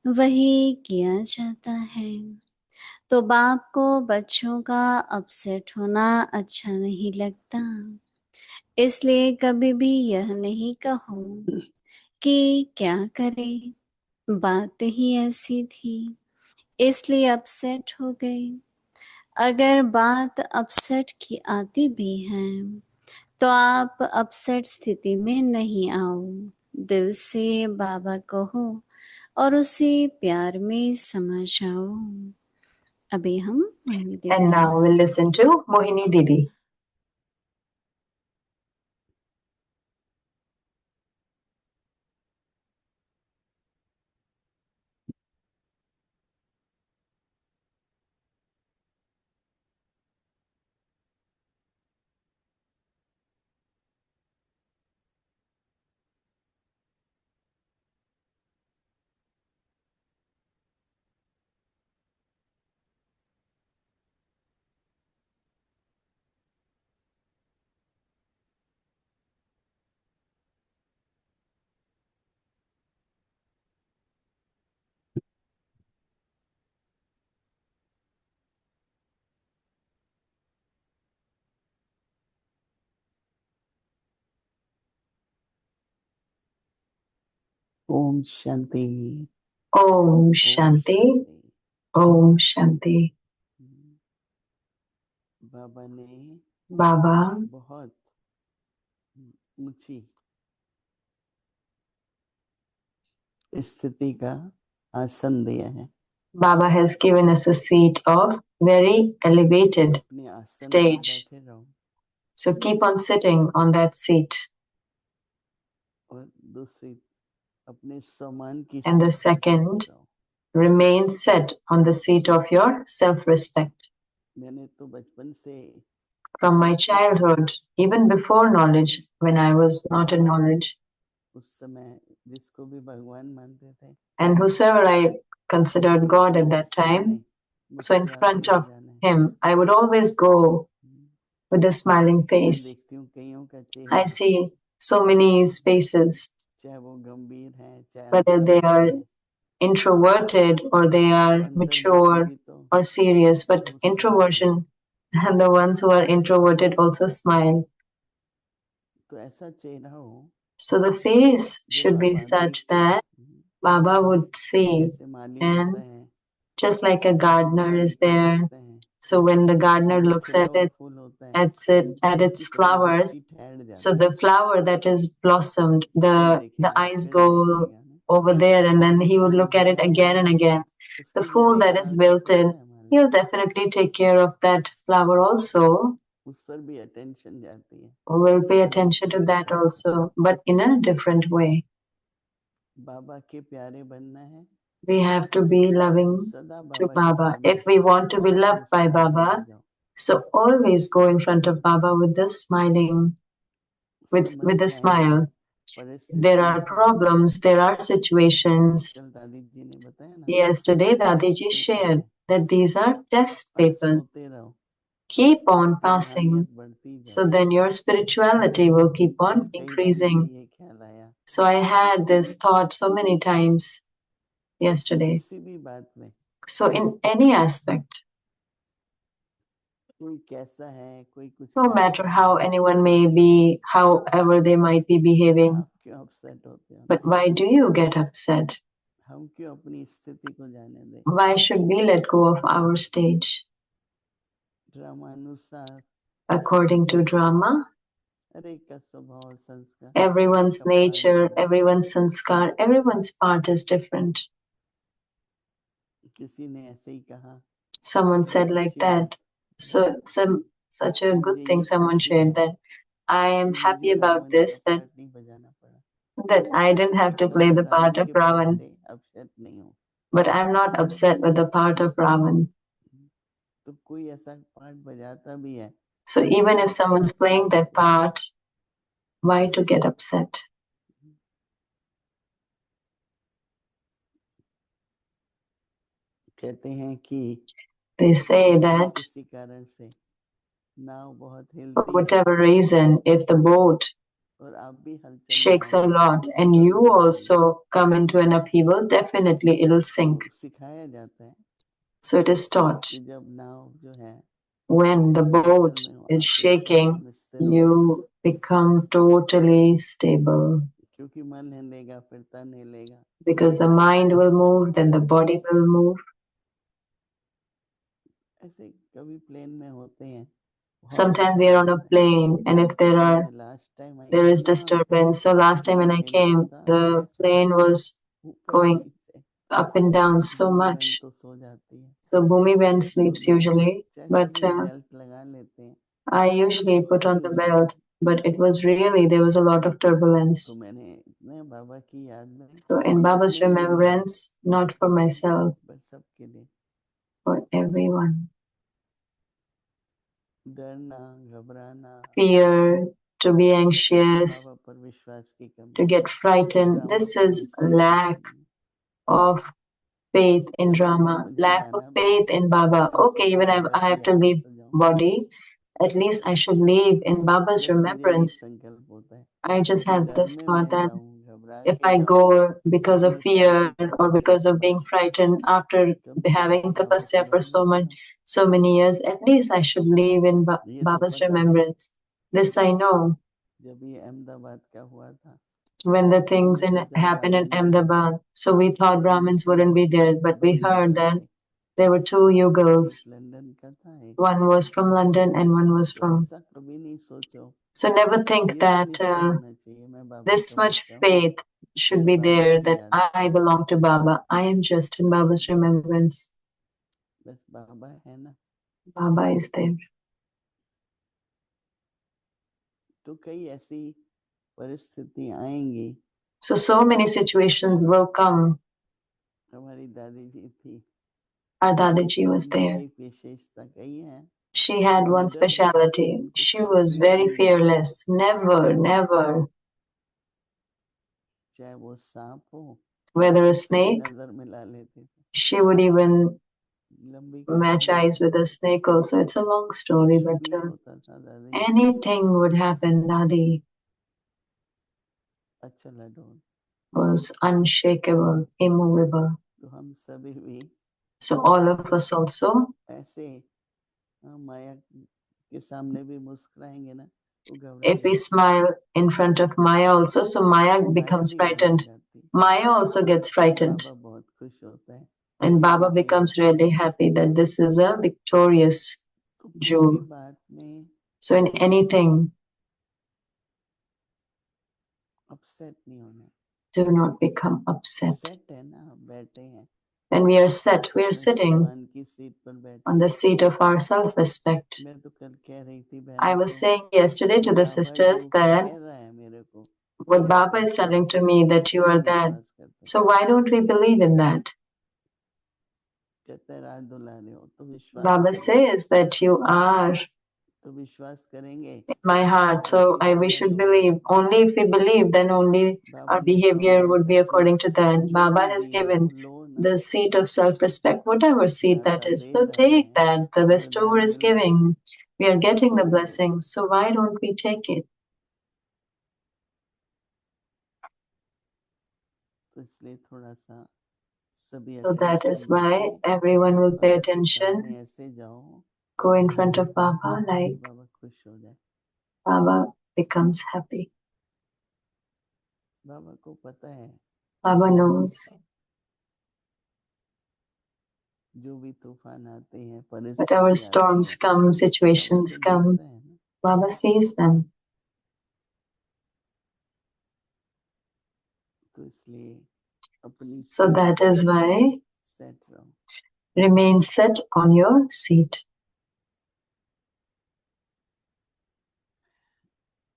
वही किया जाता है। तो बाप को बच्चों का अपसेट होना अच्छा नहीं लगता, इसलिए कभी भी यह नहीं कहो कि क्या करे, बात ही ऐसी थी इसलिए अपसेट हो गई। अगर बात अपसेट की आती भी है तो आप अपसेट स्थिति में नहीं आओ, दिल से बाबा कहो और उसे प्यार में समा जाओ। अभी हम मोहिनी दीदी And now we'll listen to Mohini Didi. Om Shanti. Om Shanti. Om Shanti. बाबा ने Baba बहुत ऊंची स्थिति का आसन दिया है। Baba has given us a seat of very elevated अपने आसन पर stage. बैठे रहो So keep on sitting on that seat. और दूसरी अपने सम्मान की And the सीट पर second, सेट रहो। remain set on the seat of your self-respect. मैंने तो बचपन से From my जब से था childhood, even before knowledge, when I was not in knowledge, उस समय जिसको भी भगवान मानते थे, and whosoever I considered God at उनके that time, सामने so in मुस्कुराते front हुए of जाना है। him, I would always go with a smiling तो मैं face. देखती हूँ कईयों का I चेहरा, see so many faces, चाहे वो गंभीर है, चाहे whether they अंतर्मुखी are है, introverted or they तो are अंतर्मुखी mature भी तो or serious, but मुस्कुराते हैं। introversion and the ones who are introverted also smile. तो ऐसा चेहरा हो So the face जो should be बाबा देख such के that Baba would see, जैसे माली होता and है, just like a वो gardener माली is को there. देखते हैं, So when the तो gardener जो looks खिला at हुआ it, फूल होता है at उसकी its तरफ flowers, दृष्टि ठहर so जाती है। the flower that is blossomed, फिर the देखेगा, eyes फिर go देखेगा ना। over there, and then he would जो look at it झाड़ again होता and है again. The उसकी भी fool that is देखभाल तो करता wilted, है माली, he'll definitely take care of that flower also. उस पर भी अटेंशन जाती है, Will pay पर attention दूसरे to that प्रकार से। also, but in a different way. बाबा के प्यारे बनना है We have to be तो loving सदा to बाबा के Baba. सामने If we want to be loved by मुस्कुराते हुए Baba, जाओ। so always go in front of Baba with the smiling, with a समस्याएं हैं, smile. There are परिस्थितियां हैं, problems, there are situations. कल दादी जी ने बताया ना, Yesterday, test Dadiji paper shared है, that these are test pass papers. होते रहो Keep on तो passing, रूहानियत बढ़ती so जाए। then your spirituality will keep कल on कई बार मुझे increasing. ये ख्याल आया So I had this thought so many times कि yesterday. किसी भी बात में So in any aspect, कोई कैसा है, कोई कुछ no matter कहता how है, anyone may be, however they might be behaving, आप क्यों अपसेट होते हो? but why do you get upset? हम क्यों अपनी स्थिति को जाने दें? Why should we let go of our stage? ड्रामानुसार According to drama, हर एक का स्वभाव और संस्कार, हर एक everyone's का पार्ट nature, भिन्न। everyone's sanskar, everyone's part is different. किसी ने ऐसे ही कहा, Someone बड़ी said like अच्छी बात, that. So such कि a मुझे good thing ये someone खुशी shared है that I कि am happy मुझे about रावण का this, पार्ट नहीं बजाना पड़ा। that I didn't have to play मैं the part रावण of के पार्ट Ravan, से अपसेट नहीं हूँ। but I'm not upset with the part of Ravan. तो कोई ऐसा पार्ट बजाता भी है So तो even क्यों if someone's अपसेट playing होने that का? part, why to get upset? कहते हैं कि They say अगर that किसी कारण से नाव बहुत for हिलती है whatever reason, if the boat और आप भी हलचल में shakes a आओ lot and तो you रुक जाएगी। also come into an upheaval, definitely it'll sink. तो सिखाया जाता है So it is taught. कि जब नाव जो है When the boat हलचल में हो is आप shaking, एकदम स्थिर हो, you become totally stable क्योंकि मन हिलेगा फिर तन हिलेगा। because the mind will move, then the body will move. ऐसे कभी प्लेन में होते हैं, बहुत Sometimes we are on a disturbance है। plane and if मैं लास्ट टाइम आई there is थी ना, disturbance. So last time when plane I हिल रहा came, था the ऐसे plane was ऊपर going नीचे। up and down तो so भूमि बहन much. तो सो जाती है, So Bhumi Ben sleeps मैं usually, जैसे but भी बेल्ट लगा लेते हैं, I usually put on भारी the उसमें। belt. But it was really, there was a lot of तो turbulence. मैंने इतने बाबा की याद में So in Baba's अपने लिए नहीं, remembrance, not for myself, बस सबके लिए, for everyone. डरना घबराना, Fear, to be इसमें anxious, बाबा पर विश्वास की to कमी, get frightened. ड्रामा This पर is निश्चय की lack कमी। of faith in चलो भाई drama, मुझे lack of जाना भी faith है, in Baba. कम से Okay, come even Baba I की have to याद में leave तो जाऊं। body, at least I should leave in Baba's बस मुझे यही remembrance. संकल्प होता है I just कि have डर this में thought मैं that जाऊं, घबरा if के I जाऊं, go because of इतने साल fear की or तपस्या because के of being बाद frightened after कम से having कम बाबा की tapasya for याद में तो जाऊं। so many years, at least I should leave in ये तो Baba's पता है, remembrance. This I know. जब ये अहमदाबाद का हुआ था When the तो things हमने सोचा happen in ब्राह्मण नहीं होंगे, Ahmedabad, so we thought फिर हमने Brahmins wouldn't सुना be there, but दो we heard युगल that थे, there were two एक yugals. लंदन का था, एक One was from London and one was तो from. ऐसा कभी नहीं सोचो, So never think ये तो that निश्चय होना चाहिए मैं बाबा this का much बच्चा हूँ, faith should मैं be बाबा there की that याद में, I belong to Baba. I am just in Baba's remembrance. बस बाबा है ना। Baba is there. तो कई ऐसी परिस्थिति आएंगी। So many situations will come. हमारी दादी जी थी, Our Dadaji was उनकी there. एक विशेषता कही है, She had one निडर थी, speciality. उनको She कभी was डर very नहीं लगता, fearless. Never, चाहे वो सांप हो whether a उससे भी snake, नजर मिला लेते थे। she would even लंबी match कहानी eyes है, with a snake also. It's a long story, कुछ but भी होता था दादी, anything would happen. Dadi अच्छा लडोन। was unshakable, immovable. तो हम सभी भी So all of us also, ऐसे माया के सामने भी मुस्कुराएंगे ना तो घबरा if we जाती, smile in front of Maya also, so Maya Maya becomes भी घबरा frightened. जाती, Maya also gets frightened. बाबा बहुत खुश होता है And ये Baba विजयी becomes रत्न really है। happy that this is a victorious तो कोई भी jewel. बात में So in anything, अपसेट नहीं होना, do not become upset. Set है ना, आप बैठे हैं, When we are set, we are अपने sitting सम्मान की सीट पर बैठे on the हैं। seat of our self-respect. मैं तो कल कह रही थी I बहनों was को saying yesterday कि to the बाबा sisters जो that कह रहा है मेरे को what कि आप Baba is ऐसे telling हो, to me हम that you क्यों are नहीं that. विश्वास करते। So why don't we believe in that? कहते हैं राज दुला रहे हो तो विश्वास Baba करो, says that you are तो विश्वास करेंगे in my heart. तो So उसी we चलन should होगा। believe. Only if we believe, then only Baba our ने behavior सम्मान would का be seat according to that. जो Baba भी has दिया है वो given लो ना, the seat of self-respect, whatever seat that दाता is. दे So रहा take है, that. The bestower वरदान is मिल रहा है giving. We are getting क्यों the नहीं लेते। blessings. So why don't we take it? तो इसलिए थोड़ा सा सभी So that attention is why देके everyone will pay बाबा के attention. सामने ऐसे जाओ Go in front of Baba कि like बाबा खुश हो जाए। Baba becomes happy. बाबा को पता है Baba knows. जो भी तूफान आते हैं, Whatever परिस्थिति आती storms है, come, बाबा situations तो come, देखता है ना। Baba sees them. तो इसलिए अपनी So सीट that पर is why सेट रहो। remain set on your seat.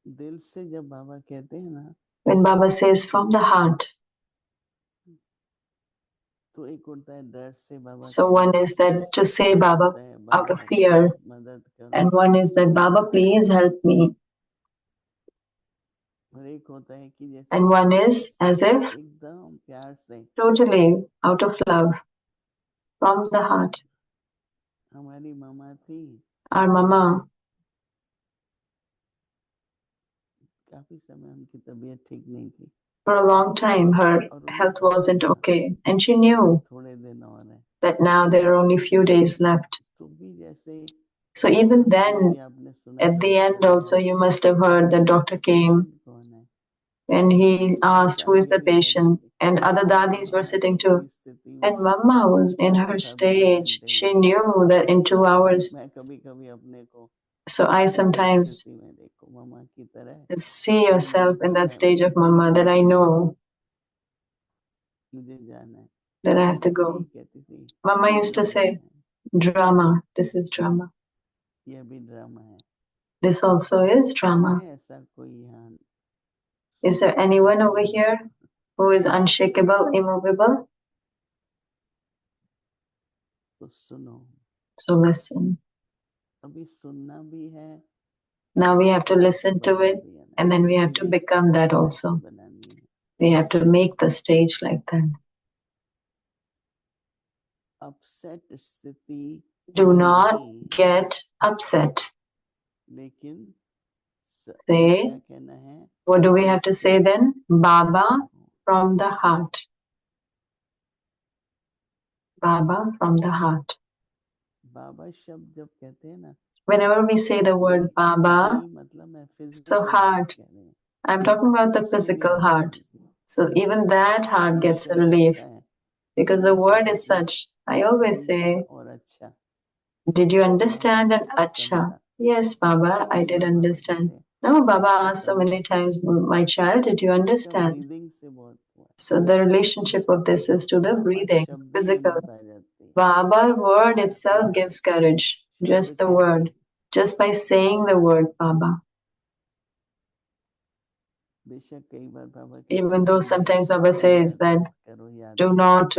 दिल से जब बाबा कहते हैं ना, When Baba says from the heart, तो एक होता है डर से बाबा so कहना, one is that to say एक Baba होता है out Baba of fear, please मदद करो, and one is that Baba please help me, और एक होता है कि जैसे and one is as if एकदम प्यार से totally out of love from the heart. हमारी मामा थी, Our mama, काफी समय उनकी तबीयत ठीक नहीं थी For a long time, her और उन्हें health पता wasn't था okay, and she कि knew अभी थोड़े दिन और हैं, that now there are only few days left. तो भी जैसे So even अंत में then, भी आपने सुना at the end doctor also, आए, you must have heard the doctor came patient कौन है, and he asked, who is दादी the भी बैठी patient? थी, And other dadis were mamma sitting तो too. अपनी स्थिति में And Mama was in पता her था 2 stage. घंटे She में, knew that in 2 hours. मैं कभी कभी अपने को So I इस sometimes स्थिति में देखो मम्मा की तरह, see कि yourself in that मैं stage of Mama, that I know मुझे जाना है, that I have to मम्मा यही go. कहती थी, Mama used to drama say, है, drama, this is drama. ये भी ड्रामा है। This also is drama. है ऐसा कोई यहाँ Is there anyone ऐसा over लगा here who is unshakable, immovable? तो सुनो, So listen. अभी सुनना भी है, Now we have to और ऐसे listen to बनना it, भी है ना, and then we have स्थिति to भी become that ऐसे also. बनानी है। We have to make the stage like that. Upset स्थिति Do में not नहीं, get upset. लेकिन Say, क्या कहना है, what do we have to दिल say से then? Baba कहो। from the heart. Baba from the heart. बाबा शब्द जब कहते हैं ना, Whenever we say the word दिल Baba, दिल मतलब मैं so फिजिकल हार्ट heart. कह रही हूँ, I'm talking about the उसको भी physical आराम heart. मिलती है। So even that heart वो gets a शब्द relief ऐसा है, because the हमेशा word is कहती हूँ, such. I always समझा say, और अच्छा। did you हाँ understand? And Baba acha. समझा, Yes, Baba, I कई did बार बाबा understand. कहते हैं No, Baba अच्छा asked so समझा। many times, my child, did you इसका understand? ब्रीदिंग से बहुत हुआ है। So the relationship of this is to the Baba breathing, शब्द ही physical. हिम्मत आ जाती है, Baba word कहते itself हैं gives courage. शब्द Just the कहते word. He, Just by saying the word Baba. बेशक कई बार बाबा कहते Even हैं though मुझे sometimes Baba says याद that मत करो, याद do मत not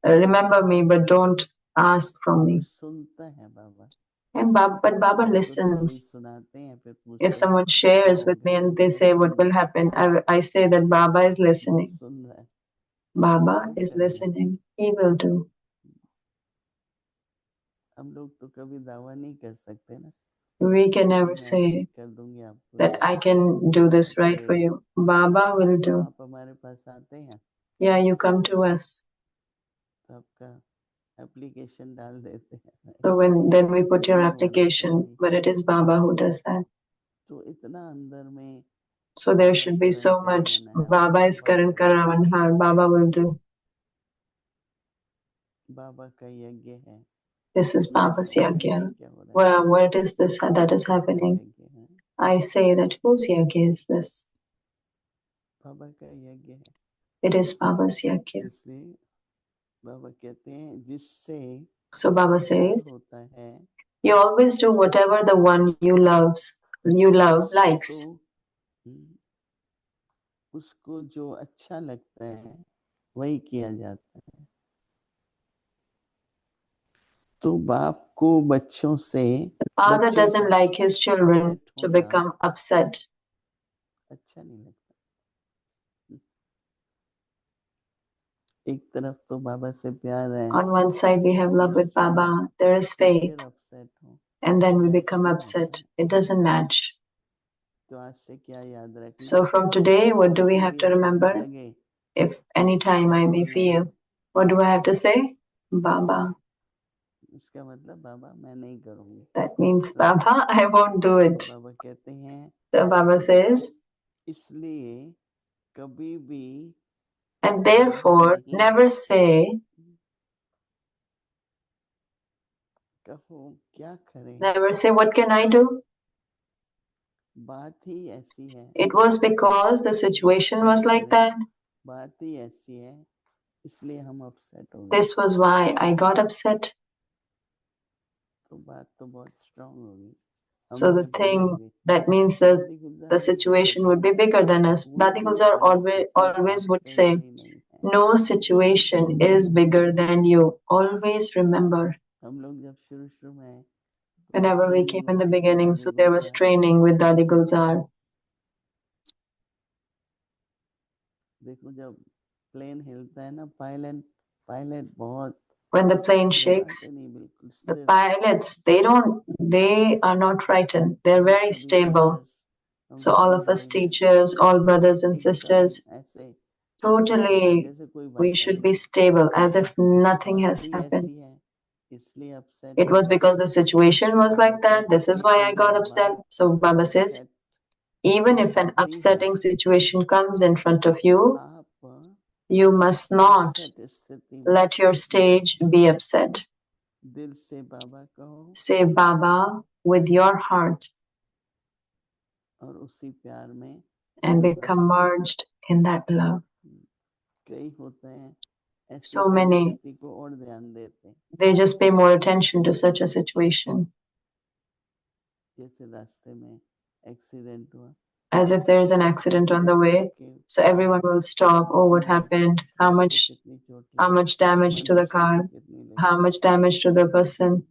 remember me, but don't ask from करो। me. सुनता है बाबा, And but Baba मुझको तो कोई listens. सुनाते हैं, फिर If पूछते हैं someone क्या shares with होगा, me and मैं they कहूँगा say सुन what will रहा है, happen, I say that Baba is वो listening. सुन रहा है, Baba वो is करेगा। listening. He will do. हम लोग तो कभी दावा नहीं कर सकते ना We can कि never मैं say ठीक कर दूंगी आपको, that I can do Baba this right for करेगा। you. Baba will do. आप हमारे पास आते हैं Yeah, you come to us. तो आपका एप्लीकेशन डाल देते हैं, So then we put your ये हमारा application, करेगी। but it is Baba who does that. तो इतना अंदर में So there Baba should be Karan so करे much. मन है, Baba is बाबा Karan करेगा, Karavan, Baba will do. बाबा का यज्ञ है। This is ये क्या Baba's हो रहा है, ये Yagya. क्या हो रहा है, Well, what is this that is किसका happening? यज्ञ है, I say that whose Yagya is this? बाबा का यज्ञ है। It is Baba's Yagya. इसलिए बाबा कहते हैं जिससे So Baba प्यार says, होता है you always do whatever the one you love उसको तो likes. उसको जो अच्छा लगता है वही किया जाता है। तो बाप को बच्चों से The father बच्चों doesn't का like his children upset to होना become upset. अच्छा नहीं लगता। एक तरफ तो बाबा से प्यार है, On one side we have love with दूसरा Baba, there is faith, फिर अपसेट हो, and then we match become नहीं upset. होता। It doesn't match. तो आज से क्या याद रखना, So from today, what do we कभी have भी to ऐसा remember? लगे If any time क्या I may बोलना है, feel, what do I have to say? Baba. इसका मतलब बाबा मैं नहीं करूँगी। That means, Baba, I won't do it. बाबा कहते हैं So Baba says, इसलिए कभी भी and यह therefore, नहीं never say, कहो क्या करें, never say, what can I do? बात ही ऐसी है, It was because the situation क्या was like करें, that. बात ही ऐसी है, इसलिए हम अपसेट हो गए। This was why I got upset. तो बात तो बहुत स्ट्रांग होगी, So हमसे the बड़ी thing, होगी। that means that दादी गुलजार the हमेशा situation would कहती be थी bigger than us. कोई Dadi भी Gulzar परिस्थिति always would आपसे say, बड़ी नहीं है। no situation is bigger than you. Always remember. हम लोग जब शुरू में Whenever we came training in the होती थी beginning, दादी so there was Gulzar, training with Dadi Gulzar. देखो जब प्लेन हिलता है ना, पायलट बहुत When the plane घबराते shakes, नहीं, बिल्कुल the स्थिर। pilots, they are not frightened. They're हम very सभी stable. Teachers So all of us teachers, all brothers and sisters, totally we should be stable as if nothing has happened. It was because the situation was like that. This is why I got upset. So Baba says, even if an upsetting situation comes in front of you, you must not let your stage be upset. Say Baba with your heart and become merged in that love. So many, they just pay more attention to such a situation. As if there is an accident on the way, so everyone will stop. Oh, what happened? How much damage to the car? How much damage to the person?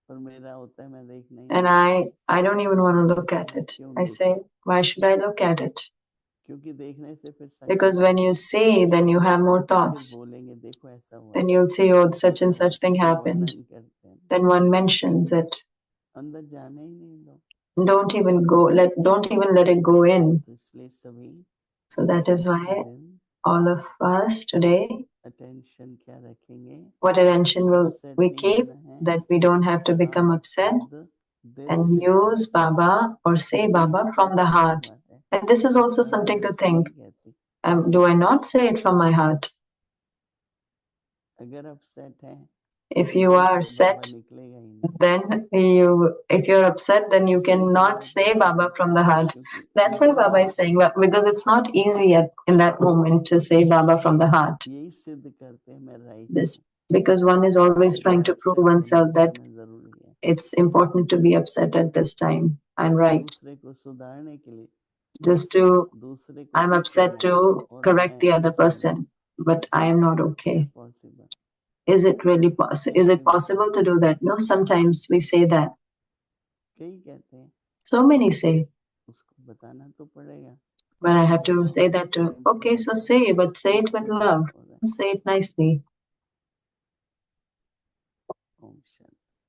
And I don't even want to look at it. I say, why should I look at it? Because when you see, then you have more thoughts. Then you'll say, oh, such and such thing happened. Then one mentions it. Don't even let it go in. So that is why all of us today, what attention will we keep, that we don't have to become upset, and use Baba or say Baba from the heart. And this is also something to think. Do I not say it from my heart? If you are upset, then if you're upset, then you cannot say Baba from the heart. That's why Baba is saying, because it's not easy in that moment to say Baba from the heart. This, because one is always trying to prove oneself that it's important to be upset at this time. I'm right. I'm upset to correct the other person, but I am not okay. Is it really possible? Is it possible to do that? No, sometimes we say that. So many say. But I have to say that too. Okay, so say, but say it with love. Say it nicely.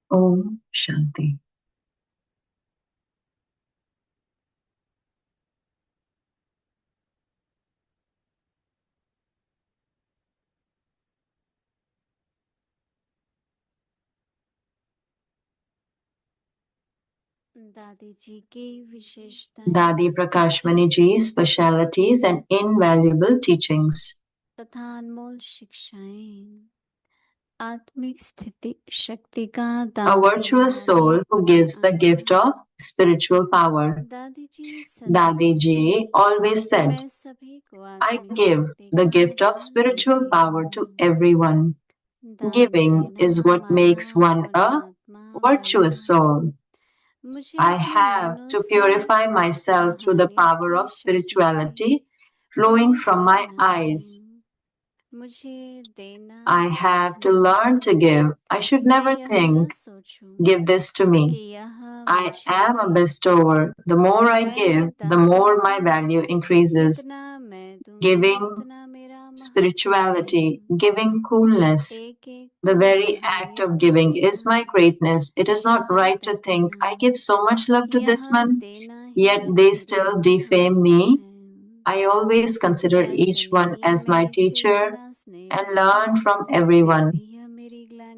Om Shanti. दादी जी की विशेषताएं, Dadi Prakashmani Ji's specialities and invaluable teachings, तथा अनमोल शिक्षाएं, आत्मिक स्थिति शक्ति का दान, a virtuous soul who gives the gift of spiritual power. Dadi Ji always said, I give the gift of spiritual power to everyone. Giving is what makes one a virtuous soul. I have to purify myself through the power of spirituality flowing from my eyes. I have to learn to give. I should never think, give this to me. I am a bestower. The more I give, the more my value increases. Giving spirituality, giving coolness. The very act of giving is my greatness. It is not right to think, I give so much love to this one, yet they still defame me. I always consider each one as my teacher and learn from everyone.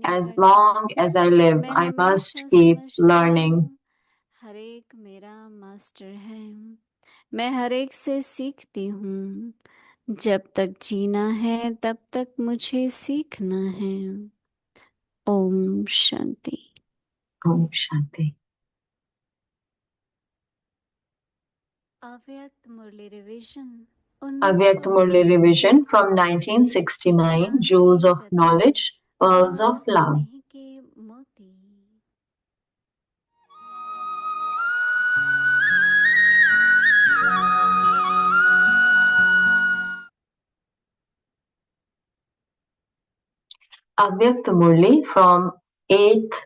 As long as I live, I must keep learning. हर एक मेरा master है, मैं हर एक से सीखती हूँ. जब तक जीना है तब तक मुझे सीखना है. ओम शांति. Om Shanti. अव्यक्त मुरली revision. Avyakt Murli revision from 1969, Jewels of Knowledge, Pearls of Love. Avyakt Murli from 8th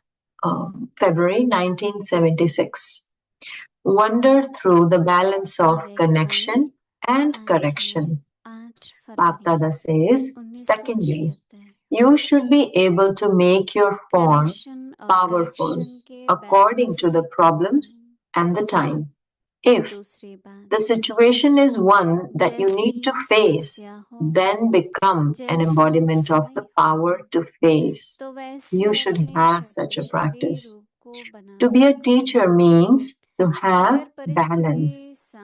February 1976. Wander through the balance of connection and correction. Bapdada says, secondly, you should be able to make your form powerful according to the problems and the time. If the situation is one that you need to face, then become an embodiment of the power to face. You should have such a practice. To be a teacher means to have balance.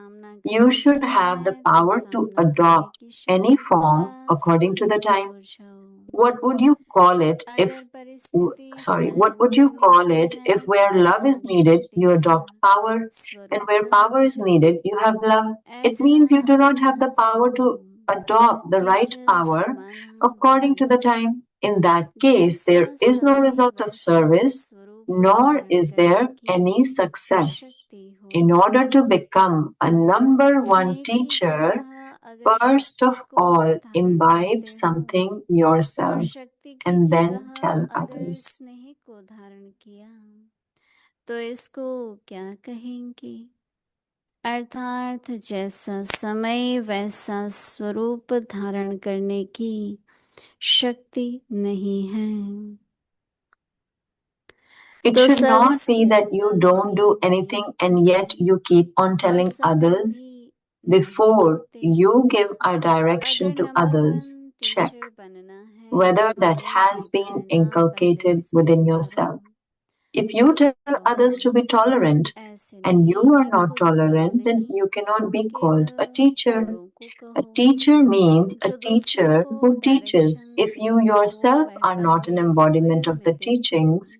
You should have the power to adopt any form according to the time. What would you call it if what would you call it if where love is needed, you adopt power, and where power is needed, you have love? It means you do not have the power to adopt the right power according to the time. In that case, there is no result of service, nor is there any success. In order to become a number one teacher, first of all, imbibe something yourself and then tell others. तो इसको क्या कहेंगे? अर्थात जैसा समय वैसा स्वरूप धारण करने की शक्ति नहीं है. It should not be that you don't do anything and yet you keep on telling others. Before you give a direction to others, check whether that has been inculcated within yourself. If you tell others to be tolerant and you are not tolerant, then you cannot be called a teacher. A teacher means a teacher who teaches. If you yourself are not an embodiment of the teachings,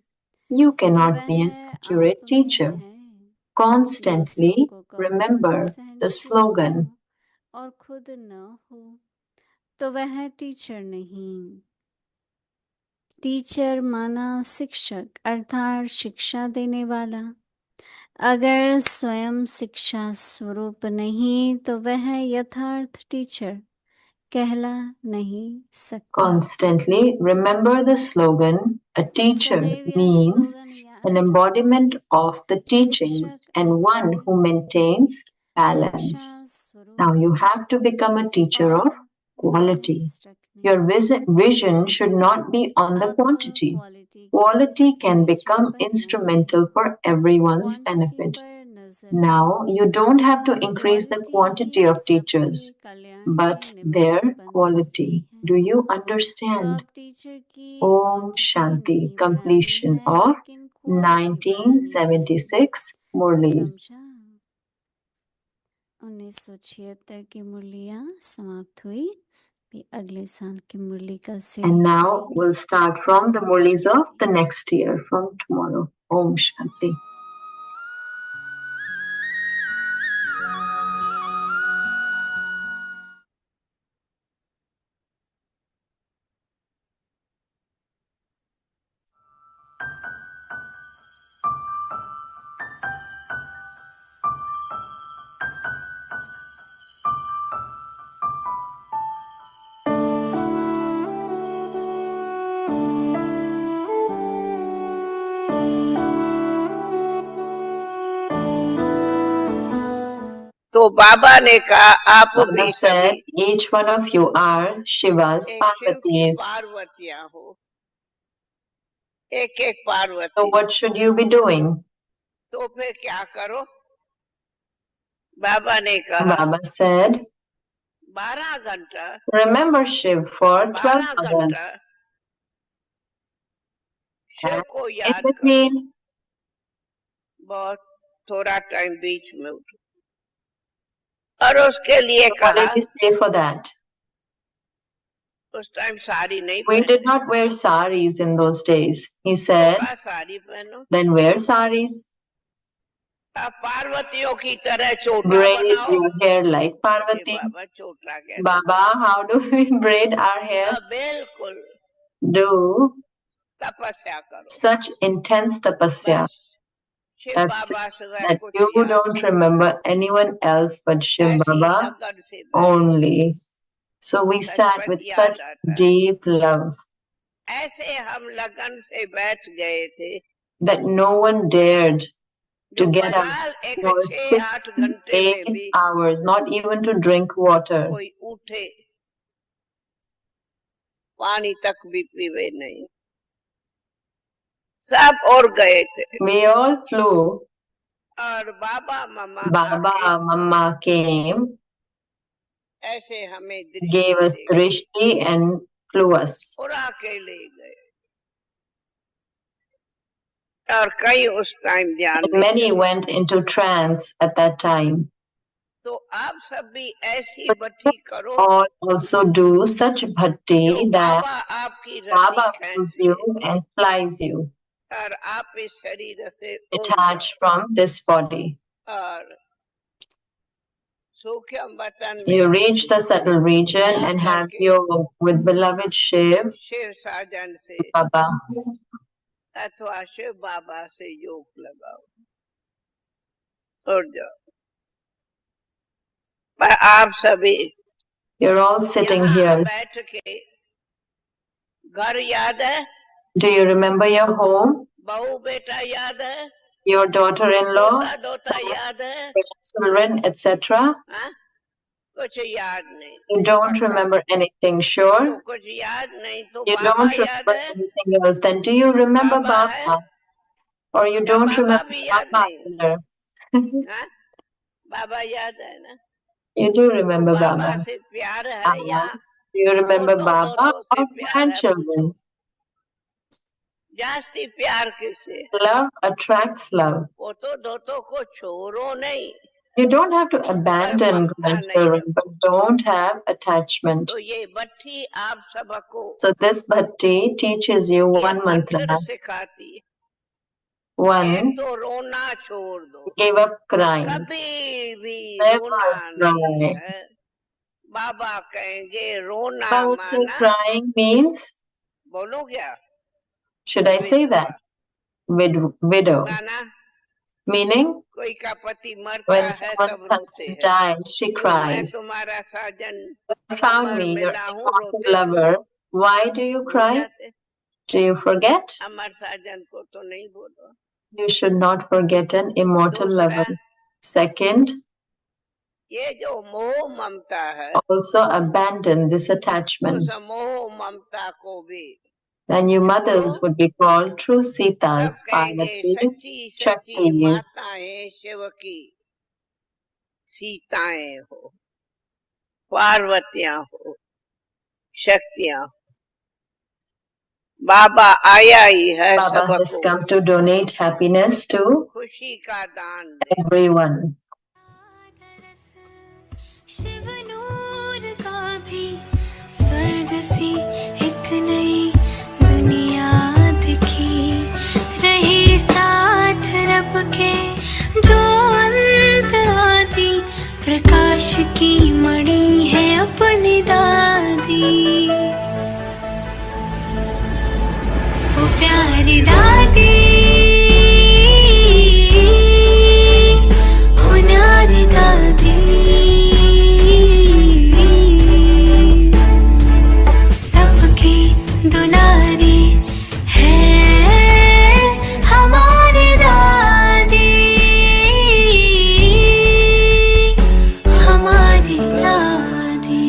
you cannot be an accurate teacher. Constantly remember the slogan. और खुद न हो तो वह teacher नहीं. Teacher माना शिक्षक अर्थात शिक्षा देने वाला. अगर स्वयं शिक्षा स्वरूप नहीं तो वह यथार्थ टीचर कहला नहीं सकता. Constantly remember the slogan. A teacher means an embodiment of the teachings and one who maintains balance. Now you have to become a teacher of quality. Your vision should not be on the quantity. Quality can become instrumental for everyone's benefit. Now you don't have to increase the quantity of teachers, but their quality. Do you understand? Om Shanti. Completion of 1976 Murlis. 1976 की मुरलियाँ समाप्त हुई. अगले साल की मुरली का से. And now we'll start from the Murlis of the next year, from tomorrow. Om Shanti. तो बाबा ने कहा आप भी said, each one of you are Shiva's Parvatis. पार्वतियां हो. एक एक Parvati. So what should you be doing? तो फिर क्या करो? बाबा ने कहा. Baba said, 12 घंटा. remember Shiv for 12 hours. Shiv को याद in between, करो. बहुत थोड़ा टाइम बीच में उठो. और उसके लिए what कहा. did he say for that? उस टाइम साड़ी नहीं. We did not wear saris in those days. He said, sari पहनो. then wear saris. पार्वतियों की तरह चोटा Braid बनाओ. your hair like Parvati. बाबा चोटा कैसे? Baba, how do we braid our hair? बिल्कुल. Do तपस्या करो. such intense tapasya. That's it, that you don't remember anyone else but Shiv Baba only. So we sat with such deep love ऐसे हम लगन से बैठ गए थे. that no one dared to get up for 6-8 hours, not even to drink water. कोई उठे पानी तक भी पीवे नहीं. सब और गए थे. We all flew. और बाबा Mama came, ऐसे हमें gave us drishti and flew us. उड़ा के ले गए और कई उस टाइम ध्यान And many went into trance at that time. तो आप सब भी ऐसी भट्टी करो Or also do such bhakti जो that बाबा आपकी रस्सी Baba खींच pulls ले you and flies you, और आप इस शरीर से उड़ detached from this body. जाओ और सूक्ष्म वतन You में reach the subtle region and have yoga with beloved Shiv Shiv साजन से Baba अथवा शिव बाबा से योग लगाओ उड़ जाओ। पर आप सभी You're all sitting यहाँ here. बैठ के घर याद है, Do you remember your home, बहू बेटा याद है, your daughter-in-law, दोता दोता याद है, children, etc.? हाँ? कुछ याद नहीं You don't remember anything, sure? तो कुछ याद नहीं तो You बाबा don't याद remember है, anything else. Then do you remember बाबा है Baba? Or you या don't बाबा remember भी याद Baba नहीं, either? हाँ? बाबा याद है ना, You do तो remember बाबा Baba. से प्यार है या Do you remember दोतों Baba दोतों से or प्यार है? grandchildren? जास्ती प्यार किससे? Love attracts love. वो तो दोतों को छोड़ो नहीं, You don't have to abandon Mamata grandchildren, नहीं but don't have attachment. तो ये भट्टी आप सबको So this bhakti teaches you ये one mantra. मंत्र सिखाती है, One, एक तो रोना छोड़ दो, give up crying. कभी भी Never रोना नहीं cry. है। बाबा कहेंगे रोना Baba would say माना, crying means, बोलो क्या? should I say that? Widow. माना Meaning, कोई का पति मरता when है someone's तब रोते husband हैं, dies, she मैं cries. तुम्हारा साजन You found Amar me, your मिला हूँ, immortal रोते क्यों? lover. Why do you भूल cry? जाते, Do you forget? अमर साजन को तो नहीं बोलो। You should not forget an immortal दूसरा, lover. Second, ये जो मोह ममता है also abandon this उस attachment. मोह ममता को भी Then you mothers would be called true सब Sitas, कहेंगे Parvati, सच्ची सच्ची Shakti. माताएं शिव की सीताएं हो, पार्वतियां हो, शक्तियां हो। बाबा आया ही है Baba has सबको come to donate happiness to खुशी का दान दे। everyone. शिव नूर का भी स्वर्ग सी एक नई दुनिया दिखी, रही साथ रब के जो अंत आदि, प्रकाश की मणि है अपनी दादी, वो प्यारी दादी हो न्यारी दादी, सबकी दुलारी है हमारी दादी, हमारी दादी।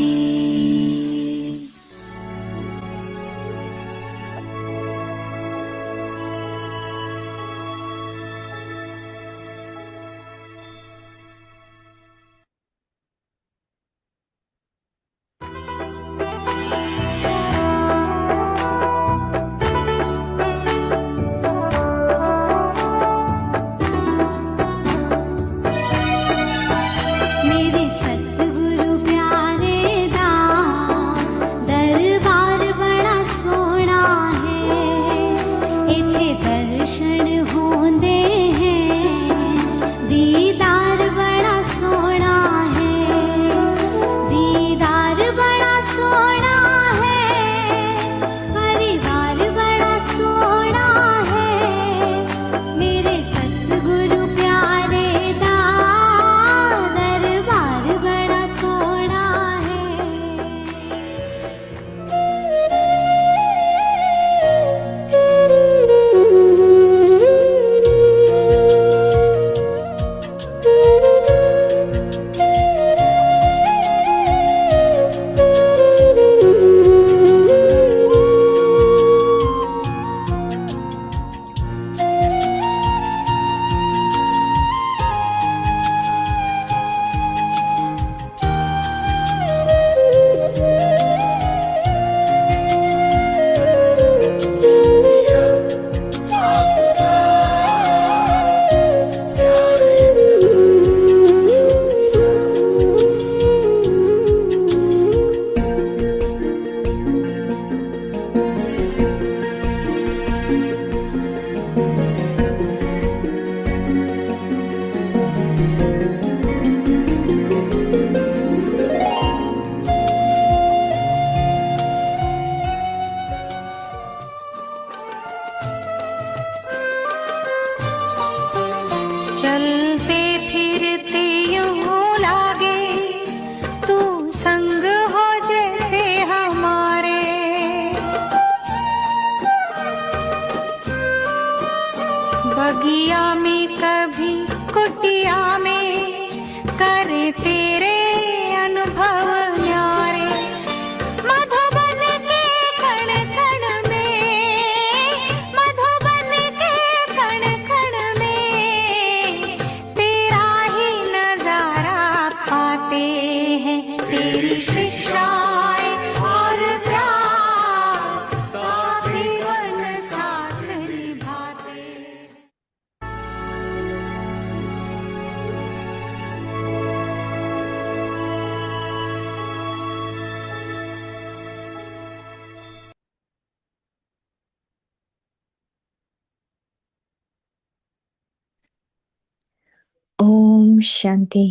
Om Shanti.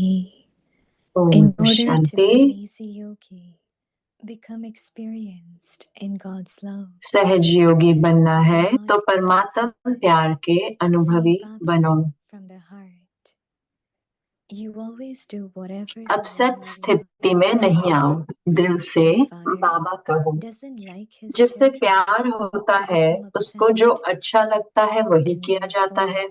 Om In order to Shanti. be an easy yogi, become experienced in God's love. सहज योगी बनना Do है not तो get परमात्मा upset. प्यार के See अनुभवी Baba बनो। from the heart. You always do whatever the upset Lord स्थिति में नहीं आओ, दिल से My father बाबा कहो। doesn't like his जिससे children प्यार होता to है become उसको जो upset, अच्छा लगता है वही and किया जाता therefore है।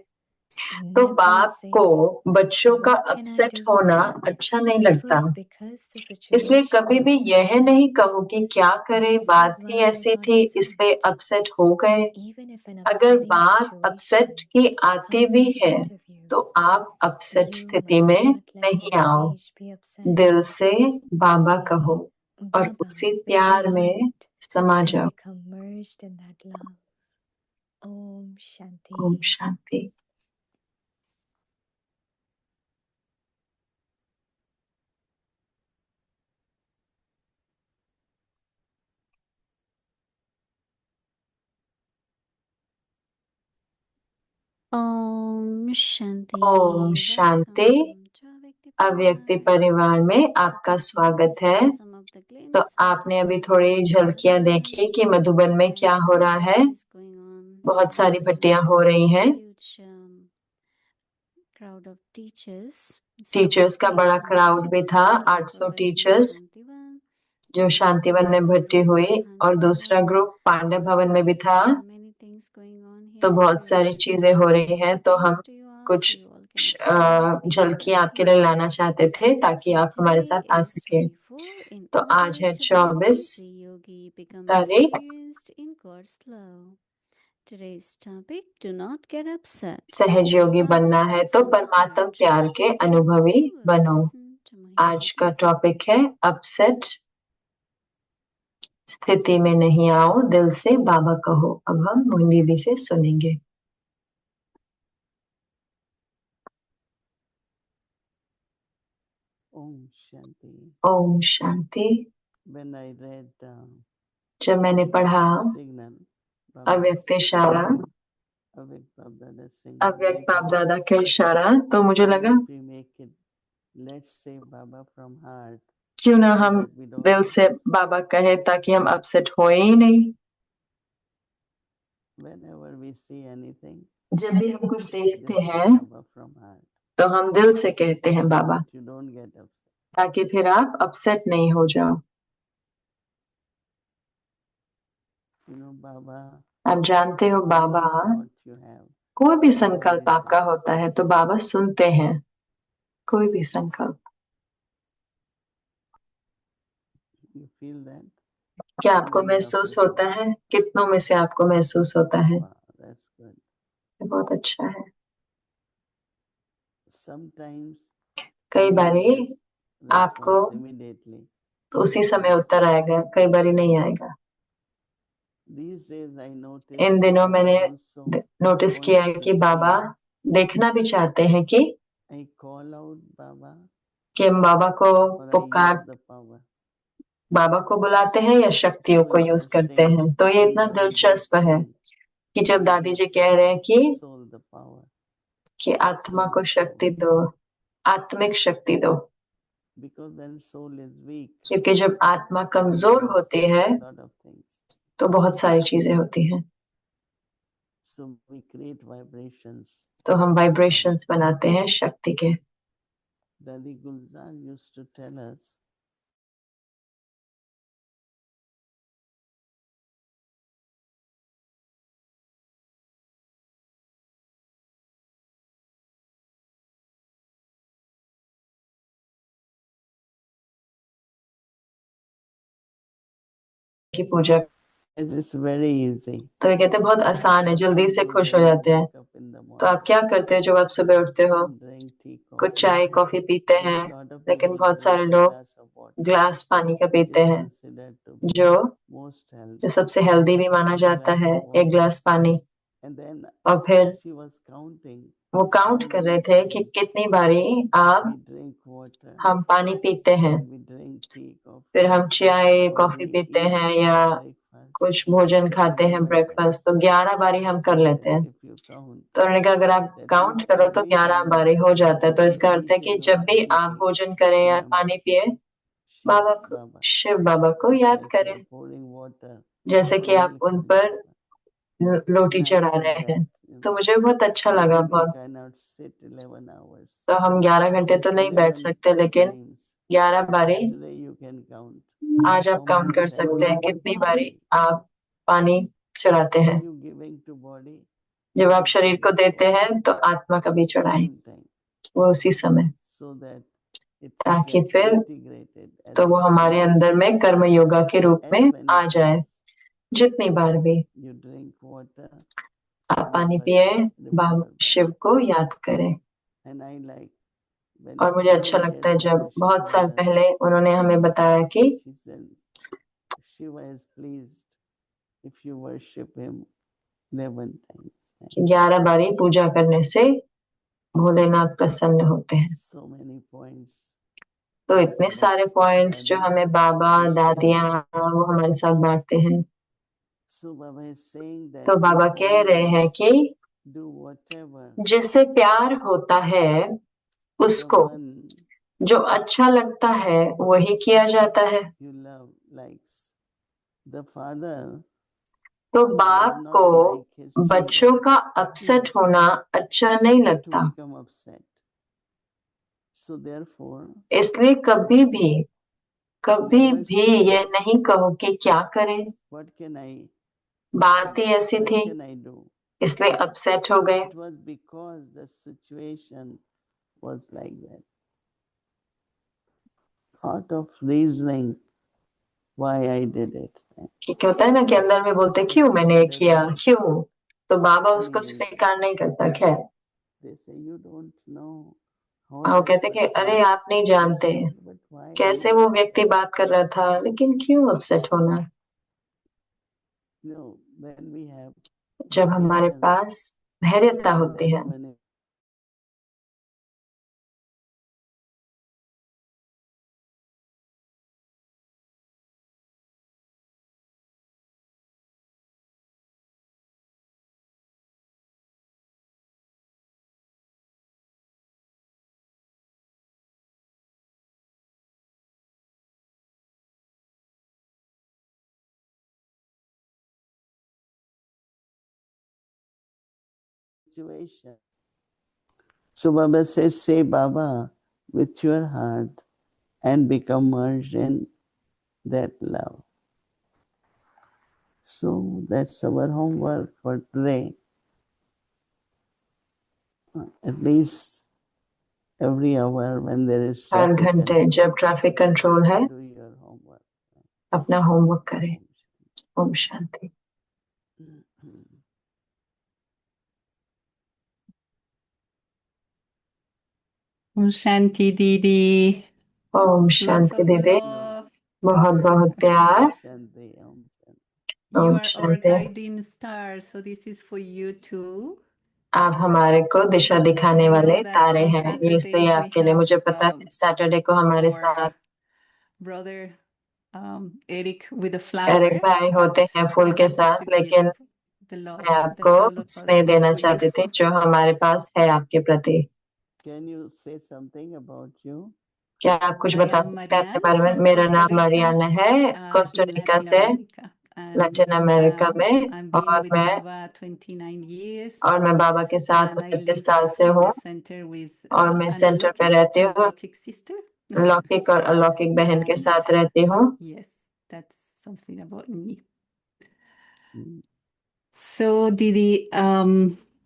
तो never बाप say, को बच्चों का "What can I upset do?" होना अच्छा नहीं It लगता, was because the इसलिए situation कभी भी was यह like that. नहीं कहो कि क्या करे, This बात was ही why I ऐसी got थी upset. इसलिए अपसेट हो गए। Even if an अगर upsetting बात अपसेट situation की आती comes भी in है front of you, तो आप अपसेट you स्थिति must में not let नहीं your आओ, stage be upset. दिल से बाबा कहो Say और Baba उसी with प्यार your में heart समा and जाओ। become merged in that love. Om Shanti. Om Shanti. Om Shanti. Om Shanti. अव्यक्ति परिवार में आपका स्वागत है। तो आपने अभी थोड़ी झलकियां देखी कि मधुबन में क्या हो रहा है। बहुत सारी भट्टियां हो रही हैं। टीचर्स का बड़ा क्राउड भी था, 800 टीचर्स जो शांतिवन में भर्ती हुई, और दूसरा ग्रुप पांडव भवन में भी था। तो बहुत सारी चीजें हो रही हैं, तो हम कुछ झलकियां आपके लिए लाना चाहते थे ताकि आप हमारे साथ आ सके। तो आज है 24 तारीख। सहज योगी बनना है तो परमात्मा प्यार के अनुभवी बनो। आज का टॉपिक है अपसेट स्थिति में नहीं आओ, दिल से बाबा कहो। अब हम मोहिनी दी से सुनेंगे। Om Shanti. Om Shanti. When I read जब मैंने पढ़ा Signal, अव्यक्त इशारा, अव्यक्त बाप दादा का इशारा, तो मुझे लगा क्यों ना हम दिल से बाबा कहे ताकि हम अपसेट होए ही नहीं। जब भी हम कुछ देखते हैं तो हम दिल से कहते हैं बाबा, ताकि फिर आप अपसेट नहीं हो जाओ। आप जानते हो बाबा, कोई भी संकल्प आपका होता है तो बाबा सुनते हैं। कोई भी संकल्प। क्या आपको महसूस होता है? कितनों में से आपको महसूस होता है? बहुत अच्छा है। कई बारी आपको तो उसी समय उत्तर आएगा, कई बारी नहीं आएगा। इन दिनों मैंने नोटिस किया है कि बाबा देखना भी चाहते हैं कि हम बाबा को पुकार, बाबा को बुलाते हैं या शक्तियों को यूज करते हैं। तो ये इतना दिलचस्प है कि जब दादी जी कह रहे हैं कि आत्मा को शक्ति दो, आत्मिक शक्ति दो, क्योंकि जब आत्मा कमजोर होती है तो बहुत सारी चीजें होती हैं। तो हम वाइब्रेशंस बनाते हैं शक्ति के। Dadi Gulzar used to tell us की पूजा। it is very easy. तो ये कहते हैं बहुत आसान है, जल्दी से खुश हो जाते हैं। तो आप क्या करते हैं जब आप सुबह उठते हो? कुछ चाय कॉफी पीते हैं, लेकिन बहुत सारे लोग ग्लास पानी का पीते हैं, जो सबसे हेल्दी भी माना जाता है, एक ग्लास पानी। और फिर वो काउंट कर रहे थे कि कितनी बारी हम पानी पीते हैं, फिर हम चाय कॉफी पीते हैं या कुछ भोजन खाते हैं, ब्रेकफास्ट, तो 11 बारी हम कर लेते हैं। If you count, तो उन्होंने कहा अगर आप that काउंट means करो तो every 11 time बारी हो जाता है। तो you इसका अर्थ है eat कि your जब भी आप deity, भोजन करें या remember पानी पिए, Shiv बाबा को, Baba. शिव बाबा को It's याद like करें, you're pouring water जैसे or कि आप milk उन on पर Shiva. रोटी And I चढ़ा like रहे that, हैं। you तो know. मुझे बहुत अच्छा लगा Maybe we बहुत। cannot sit 11 hours, तो हम 11 घंटे but तो नहीं बैठ 11 सकते, लेकिन times 11 बारी today you can count आज आप how काउंट many कर times सकते हैं you give कितनी to बारी body. आप पानी चढ़ाते हैं। When you giving to body, जब आप give शरीर to को the देते soul. हैं तो आत्मा का भी चढ़ाएं, Same time, वो उसी समय, so that it ताकि gets फिर integrated at तो the वो हमारे karma. अंदर में कर्म योगा के रूप As में many आ जाए। times जितनी बार भी you drink water, आप पानी remember पिए, Shiv, बाबा remember शिव Baba. को याद करें। And I like when और मुझे अच्छा many लगता है years जब ago she बहुत साल told us, पहले उन्होंने हमें बताया कि she said, Shiva is pleased if you worship him 11 times. 11 बारी पूजा करने से भोलेनाथ प्रसन्न होते हैं। So many points तो इतने that सारे पॉइंट्स जो daddies, हमें बाबा they share दादियाँ with us. वो हमारे साथ बांटते हैं। So Baba is saying that तो you बाबा कह रहे हैं always कि do whatever जिससे प्यार होता है the उसको, one जो अच्छा लगता है वही किया जाता है। you love likes. The father तो does बाप not को like his बच्चों children का अपसेट होना अच्छा नहीं to लगता, become upset. So therefore, इसलिए कभी he भी says, कभी never भी say, यह नहीं कहो कि क्या करें। what can I, बात ही ऐसी what थी, can I do? इसलिए अपसेट हो गए। It was because the situation was like that. Thought of reasoning why I did it. कि क्या होता है ना कि अंदर में बोलते It's क्यों मैंने not किया, everybody. क्यों, तो बाबा उसको Anyway, स्वीकार नहीं करता। खैर they say you don't know how वो that कहते कि अरे person आप नहीं जानते proceeded, but why he कैसे is वो upset. व्यक्ति बात कर रहा था, लेकिन क्यों अपसेट होना। No, when we have जब हमारे patience पास धैर्यता and होती है, equanimity, situation. So Baba says, say Baba with your heart and become merged in that love. So that's our homework for today. At least every hour when there is हर traffic घंटे control, जब traffic control है do your homework. अपना homework करें। Om Om Shanti. Shanti. Om Shanti Didi. Om Lots Shanti of दीदी, love. बहुत बहुत प्यार। Om Shanti. Om Shanti. You Om are our Shanti. guiding star, so this is for you too. आप हमारे को दिशा दिखाने I know वाले that तारे on हैं, ये इसलिए Saturdays we आपके लिए। have मुझे पता है सैटरडे को हमारे our साथ brother Eric with a Eric flower, भाई होते but हैं फूल I के wanted साथ, to लेकिन give the love मैं that आपको all of us स्नेह have देना for चाहती थी you. जो हमारे पास है आपके प्रति। Can you say something about you? क्या आप कुछ I बता am सकते हैं अपने Marianne बारे में? from मेरा Costa नाम Rica, मरियाना है, कोस्टा in रिका Latin से, America, and लैटिन अमेरिका में, I've been और with Baba 29 years. मैं बाबा के साथ And I 29 live साल से in हूँ, the center with और मैं an सेंटर पे alokik रहती and हूँ, Laukik sister. लौकिक और अलौकिक बहन के And साथ रहती हूँ। yes, that's something about me. Mm. So Didi,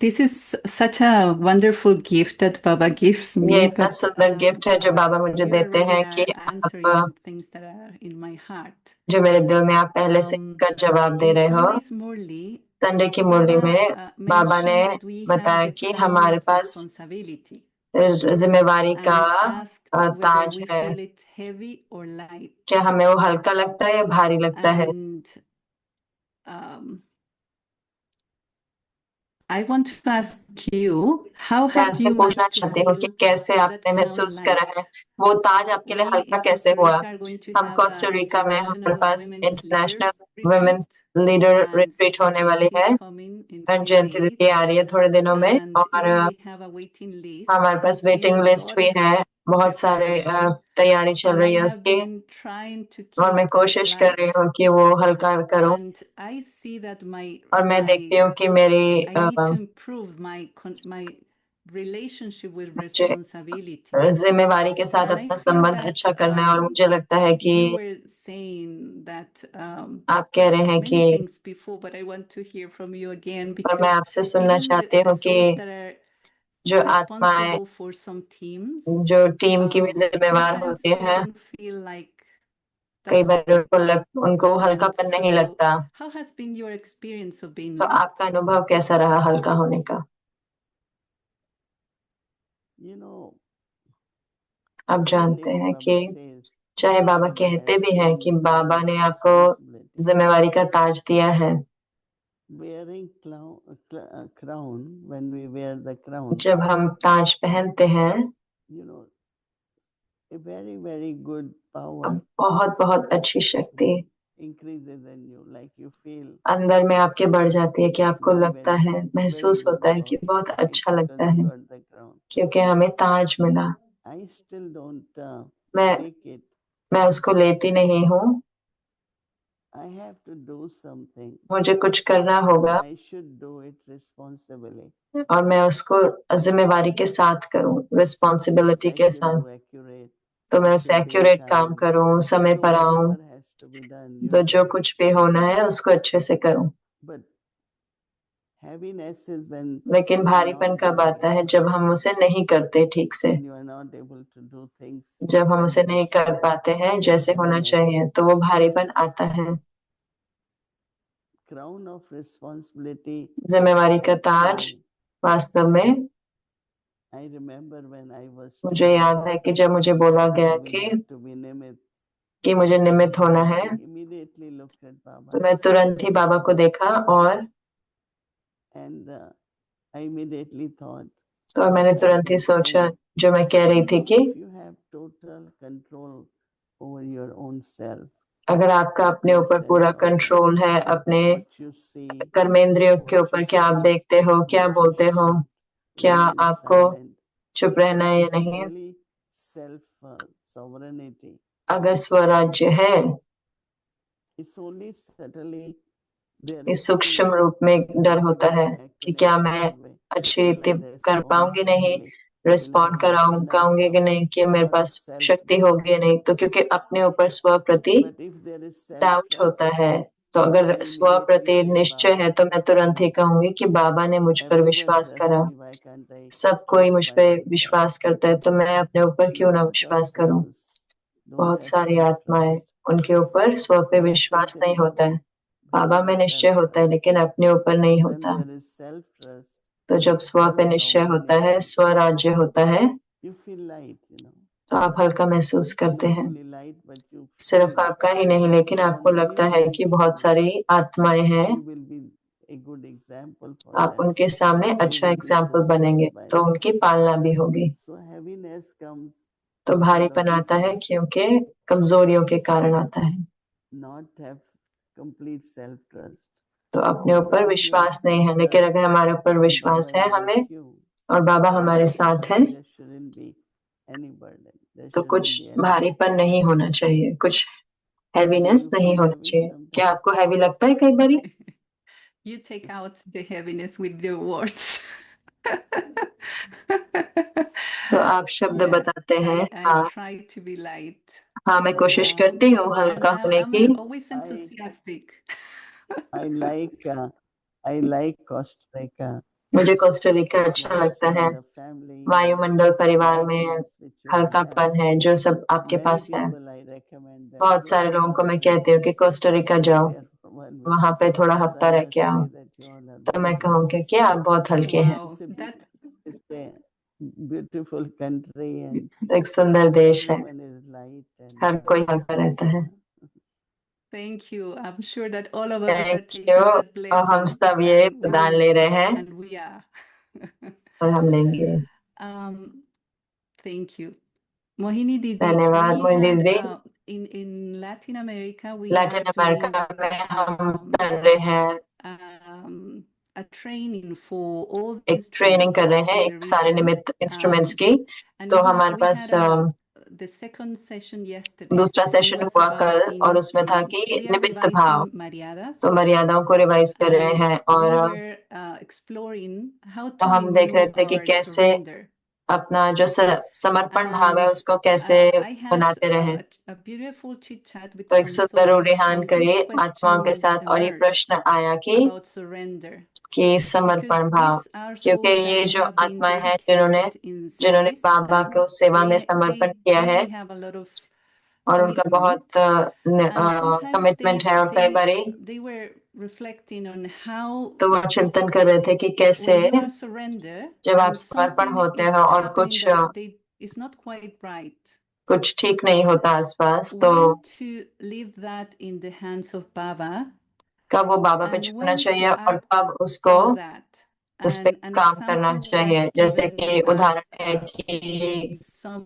this is such a wonderful gift that Baba gives ये me, इतना but सुंदर गिफ्ट है जो बाबा मुझे you देते already हैं are कि answering आप things that are in my heart. जो मेरे दिल में आप पहले से का जवाब दे In रहे हो। Sunday's Murli, संडे की मुरली में Baba बाबा ने mentioned that we have बताया the कि crown हमारे of पास responsibility. जिम्मेवारी का And asked whether Taj we है। feel it heavy or light. क्या हमें वो हल्का लगता है या भारी लगता है? And I want to ask you, how मैं have आपसे you पूछना managed to चाहती हूँ कि feel कैसे that आपने crown महसूस करा है light? वो ताज आपके लिए We हल्का in कैसे Costa हुआ? Rica are going to हम have an कोस्टा रिका में हमारे international पास women's leaders international women's retreat, leader and retreat Sister होने वाली Jayanti है। is coming in और few जयंती days, दीदी आ रही है थोड़े दिनों में, and और even we have a waiting list. हमारे पास Has been a waiting list lot भी of है, बहुत सारे preparation, तैयारी चल and I रही है have उसकी, been trying to और मैं keep that कोशिश कर रही light. हूँ कि वो हल्का करूँ, And I see that और मैं देखती हूँ कि मेरी I need to improve my relationship with मुझे responsibility. जिम्मेवारी के साथ And I अपना feel संबंध that अच्छा करना है, और मुझे लगता है कि you were saying that आप कह रहे हैं many कि, things before, but I want to hear from you again और मैं because आपसे सुनना even चाहती the हूँ कि souls that are जो आत्माएं responsible for some teams जो टीम की भी जिम्मेवार sometimes होती they हैं, don't feel like कई that बार light. उनको And हल्कापन नहीं so लगता। how has been your experience of being तो light? आपका अनुभव कैसा रहा हल्का होने का? You know, आप even जानते if हैं Baba कि says चाहे बाबा Baba कहते has भी हैं कि given बाबा crown ने of आपको responsibility, जिम्मेवारी का ताज दिया है, wearing crown, when we wear the crown, जब हम ताज पहनते हैं, you know, a very, very good power बहुत बहुत अच्छी शक्ति increases in you, like you feel अंदर में आपके बढ़ जाती है, कि आपको very, लगता very, है, very महसूस good होता है about कि बहुत it अच्छा because लगता you है, got the crown. क्योंकि हमें ताज मिला। I still don't मैं take it. मैं उसको लेती नहीं हूँ, I have to do something. मुझे कुछ करना होगा, I should do it responsibly. और मैं उसको जिम्मेवारी के साथ करूँ, रिस्पॉन्सिबिलिटी I के should साथ, do accurate. तो मैं I उसे should be एक्यूरेट in काम time. करूँ, समय So पर आऊँ, whatever has to be done, you तो do जो it. कुछ भी होना है उसको अच्छे से करूँ। But heaviness is when लेकिन you are भारीपन not कब doing आता it, है? जब हम उसे नहीं करते ठीक से, when you are not able to do things जब हम as उसे you नहीं कर should. पाते हैं जैसे होना Heaviness. चाहिए, तो वो भारीपन आता है। Crown of responsibility. जिम्मेवारी का ताज Actually, वास्तव में, I remember when I was मुझे told याद है कि जब मुझे बोला that गया I will कि have to be Nimit, मुझे निमित्त होना and है, I immediately looked at Baba, तो मैं तुरंत ही बाबा को देखा, और and I immediately thought तो मैंने what I've तुरंत ही been सोचा, saying. जो मैं कह रही थी कि If you have total control over your own self, अगर आपका अपने your ऊपर sense पूरा organ, कंट्रोल है, अपने what you see, कर्मेंद्रियों के what you ऊपर, क्या आप speak, देखते हो, क्या what you बोलते हो, क्या remain आपको silent, चुप रहना if है you या have नहीं, really self sovereignty, अगर स्वराज्य है, it's only subtly there इस is सूक्ष्म fear रूप में that डर I'll be होता है doing कि accurate क्या in मैं that way. अच्छी Will रीति I कर respond पाऊंगी नहीं, properly? Will I respond have enough कराऊंगी कि नहीं, कि मेरे power of पास self शक्ति trust? होगी नहीं, तो क्योंकि अपने ऊपर स्व प्रति But if there is self doubt होता trust, है, तो अगर I स्व immediately प्रति say निश्चय है, Baba तो मैं trust तुरंत ही me. कहूंगी कि बाबा ने मुझ पर Everyone विश्वास trusts करा, me. Why can't I सब कोई trust मुझ my पे own self? विश्वास करता है, तो मैं अपने ऊपर क्यों ना Lot of विश्वास करूं। souls don't बहुत have सारी self आत्माएं, trust. उनके ऊपर स्व पे They have विश्वास faith नहीं in होता Baba, है, but बाबा no में निश्चय self होता है, trust. लेकिन अपने ऊपर नहीं So when होता। there is self trust, तो जब स्व पे self निश्चय होता है, sovereignty, स्वराज्य होता है, you feel light, you know. तो आप हल्का महसूस करते Not हैं। only light, but you सिर्फ feel आपका ही नहीं, लेकिन there are आपको many, लगता है many कि बहुत souls. सारी आत्माएं हैं, You will be a good example for आप them. उनके सामने You अच्छा will be एग्जाम्पल बनेंगे, sustained by तो them. उनकी पालना भी होगी। So heaviness comes तो because of भारीपन आता है weaknesses, क्योंकि कमजोरियों के कारण आता है, not have complete self trust. तो अपने But ऊपर if you have विश्वास नहीं self है, लेकिन trust अगर हमारे ऊपर and विश्वास Baba है is with हमें, you, और बाबा हमारे साथ है, there shouldn't be any burden. There तो कुछ shouldn't be any भारीपन नहीं होना heaviness. चाहिए, कुछ Do हैवीनेस you नहीं feel होना heavy चाहिए। sometimes? क्या आपको हैवी लगता है कई बारी? You take out the heaviness with your words. तो आप शब्द Yeah, बताते हैं। I हाँ, try to be light. हाँ, मैं कोशिश करती हूँ And हल्का होने I'm की। always enthusiastic. I like Costa Rica. मुझे कोस्टा रिका The अच्छा लगता atmosphere है, in the family, the वायुमंडल परिवार में lightness which you all have. हल्कापन है, जो सब आपके Many पास है। people I recommend them बहुत go सारे to लोगों को मैं Costa कहती हूँ Rica. कि कोस्टा रिका Stay जाओ, there for 1 week. वहां पे थोड़ा So हफ्ता I रह के must आओ, say that you all are तो very मैं good. कहूँगी कि आप बहुत हल्के हैं। Wow, that It's a beautiful country and एक सुंदर देश है, everyone is light and हर कोई हल्का रहता है। Thank you. I'm sure that all of us are Thank taking you. that और हम blessing, सब ये and we वरदान ले रहे हैं and we are. और हम लेंगे। Thank you. Mohini Didi, धन्यवाद we मोहिनी had दीदी। in Latin America, we Latin are America doing में हम कर रहे हैं a training for all the एक ट्रेनिंग कर instruments रहे हैं in the एक सारे region. निमित्त इंस्ट्रूमेंट्स की। And तो हमारे we pass had the second session yesterday, दूसरा and सेशन was हुआ about कल in और उसमें था कि instrument. We are निमित्त भाव, revising Mariadas, तो मर्यादाओं को रिवाइज कर रहे and हैं। we और were exploring how तो to हम देख रहे renew थे कि our कैसे surrender. अपना जो समर्पण भाव है And उसको कैसे I had बनाते रहें। a beautiful chit chat with तो एक some सुंदर souls, उड़िहान and करी this आत्माओं के question साथ और ये emerged प्रश्न आया कि about surrender, समर्पण because भाव, these are क्योंकि souls that ये जो have been आत्माएं हैं जिन्होंने dedicated in जिन्होंने service, बाबा and को सेवा में they समर्पण किया है really have a lot of और उनका commitment. बहुत And sometimes कमिटमेंट है। और कई बारी they were reflecting on how तो वो चिंतन कर रहे थे कि कैसे when you are surrender जब आप and समर्पण something होते is हो और happening that is not quite right, कुछ ठीक नहीं होता आसपास, तो when to leave that in the hands of Baba कब वो बाबा पे and छोड़ना when चाहिए to और act कब उसको on that. उस पे And an काम करना example चाहिए। was जैसे given कि as उदाहरण है कि some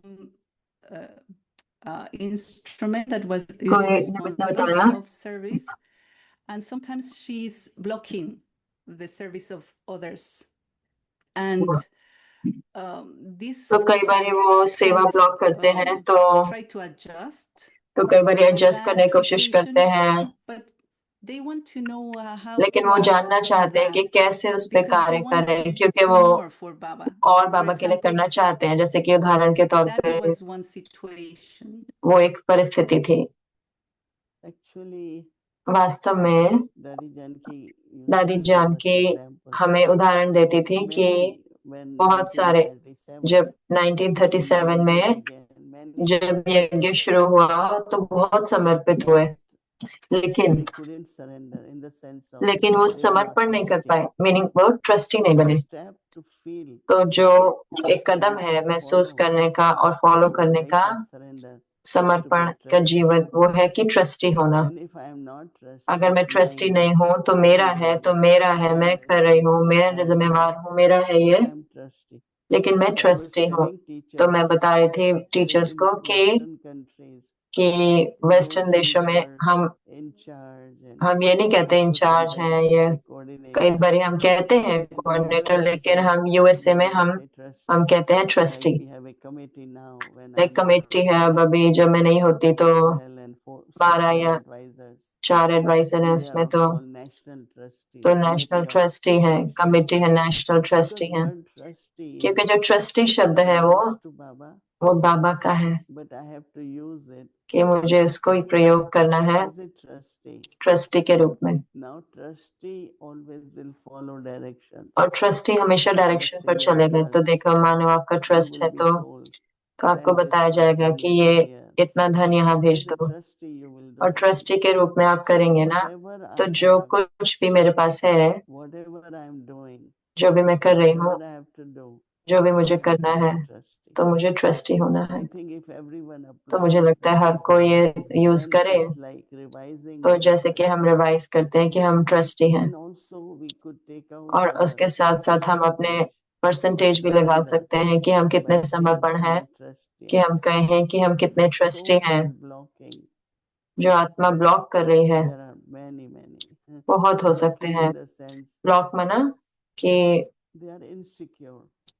instrument that was कोई responsible बताया of service, and sometimes she's blocking the service of others, and this तो कई बारी वो सेवा ब्लॉक करते हैं, तो try to adjust कई बारी on एडजस्ट करने that की कोशिश करते situation, हैं, but they want to know how लेकिन to वो act जानना on चाहते हैं कि that, कैसे उस पे because they कार्य want to करें, क्योंकि do वो more for Baba. और For बाबा के लिए example, करना चाहते हैं। जैसे कि उदाहरण के तौर that पे was one situation. वो एक परिस्थिति थी। Actually, वास्तव में दादी जानकी हमें उदाहरण देती थी कि बहुत सारे जब 1937 में जब यज्ञ शुरू हुआ तो बहुत समर्पित हुए, लेकिन वो समर्पण नहीं कर पाए, मीनिंग वो ट्रस्टी नहीं बने। तो जो एक कदम है महसूस करने का और फॉलो करने का समर्पण का जीवन, वो है कि ट्रस्टी होना। अगर मैं ट्रस्टी नहीं हूँ तो मेरा है तो मेरा है, मैं कर रही हूँ, मैं जिम्मेवार हूँ, मेरा है ये, लेकिन मैं ट्रस्टी हूँ। तो मैं बता रही थी टीचर्स को कि वेस्टर्न देशों में हम ये नहीं कहते इंचार्ज हैं, ये कई बार हम कहते हैं कोऑर्डिनेटर, लेकिन हम यूएसए में हम कहते हैं ट्रस्टी। लाइक कमेटी है अब अभी जब मैं नहीं होती तो 12 या 4 एडवाइजर है उसमें, तो नेशनल ट्रस्टी है, कमेटी है, नेशनल ट्रस्टी है। क्योंकि जो ट्रस्टी शब्द है वो बाबा का है कि मुझे उसको ही प्रयोग करना है ट्रस्टी के रूप में। और ट्रस्टी हमेशा डायरेक्शन पर चलेगा। तो देखो मानो आपका ट्रस्ट है तो आपको बताया जाएगा कि ये इतना धन यहाँ भेज दो, और ट्रस्टी के रूप में आप करेंगे ना, तो जो कुछ भी मेरे पास है, जो भी मैं कर रही हूँ, जो भी मुझे करना है, तो मुझे ट्रस्टी होना है। तो मुझे लगता है हर कोई ये यूज करे, तो जैसे कि हम रिवाइज करते हैं कि हम ट्रस्टी हैं, और उसके साथ साथ हम अपने परसेंटेज भी लगा सकते हैं कि हम कितने समर्पण हैं, कि हम कहें कि हम कितने ट्रस्टी हैं। जो आत्मा ब्लॉक कर रही है बहुत हो सकते हैं। ब्लॉक माना कि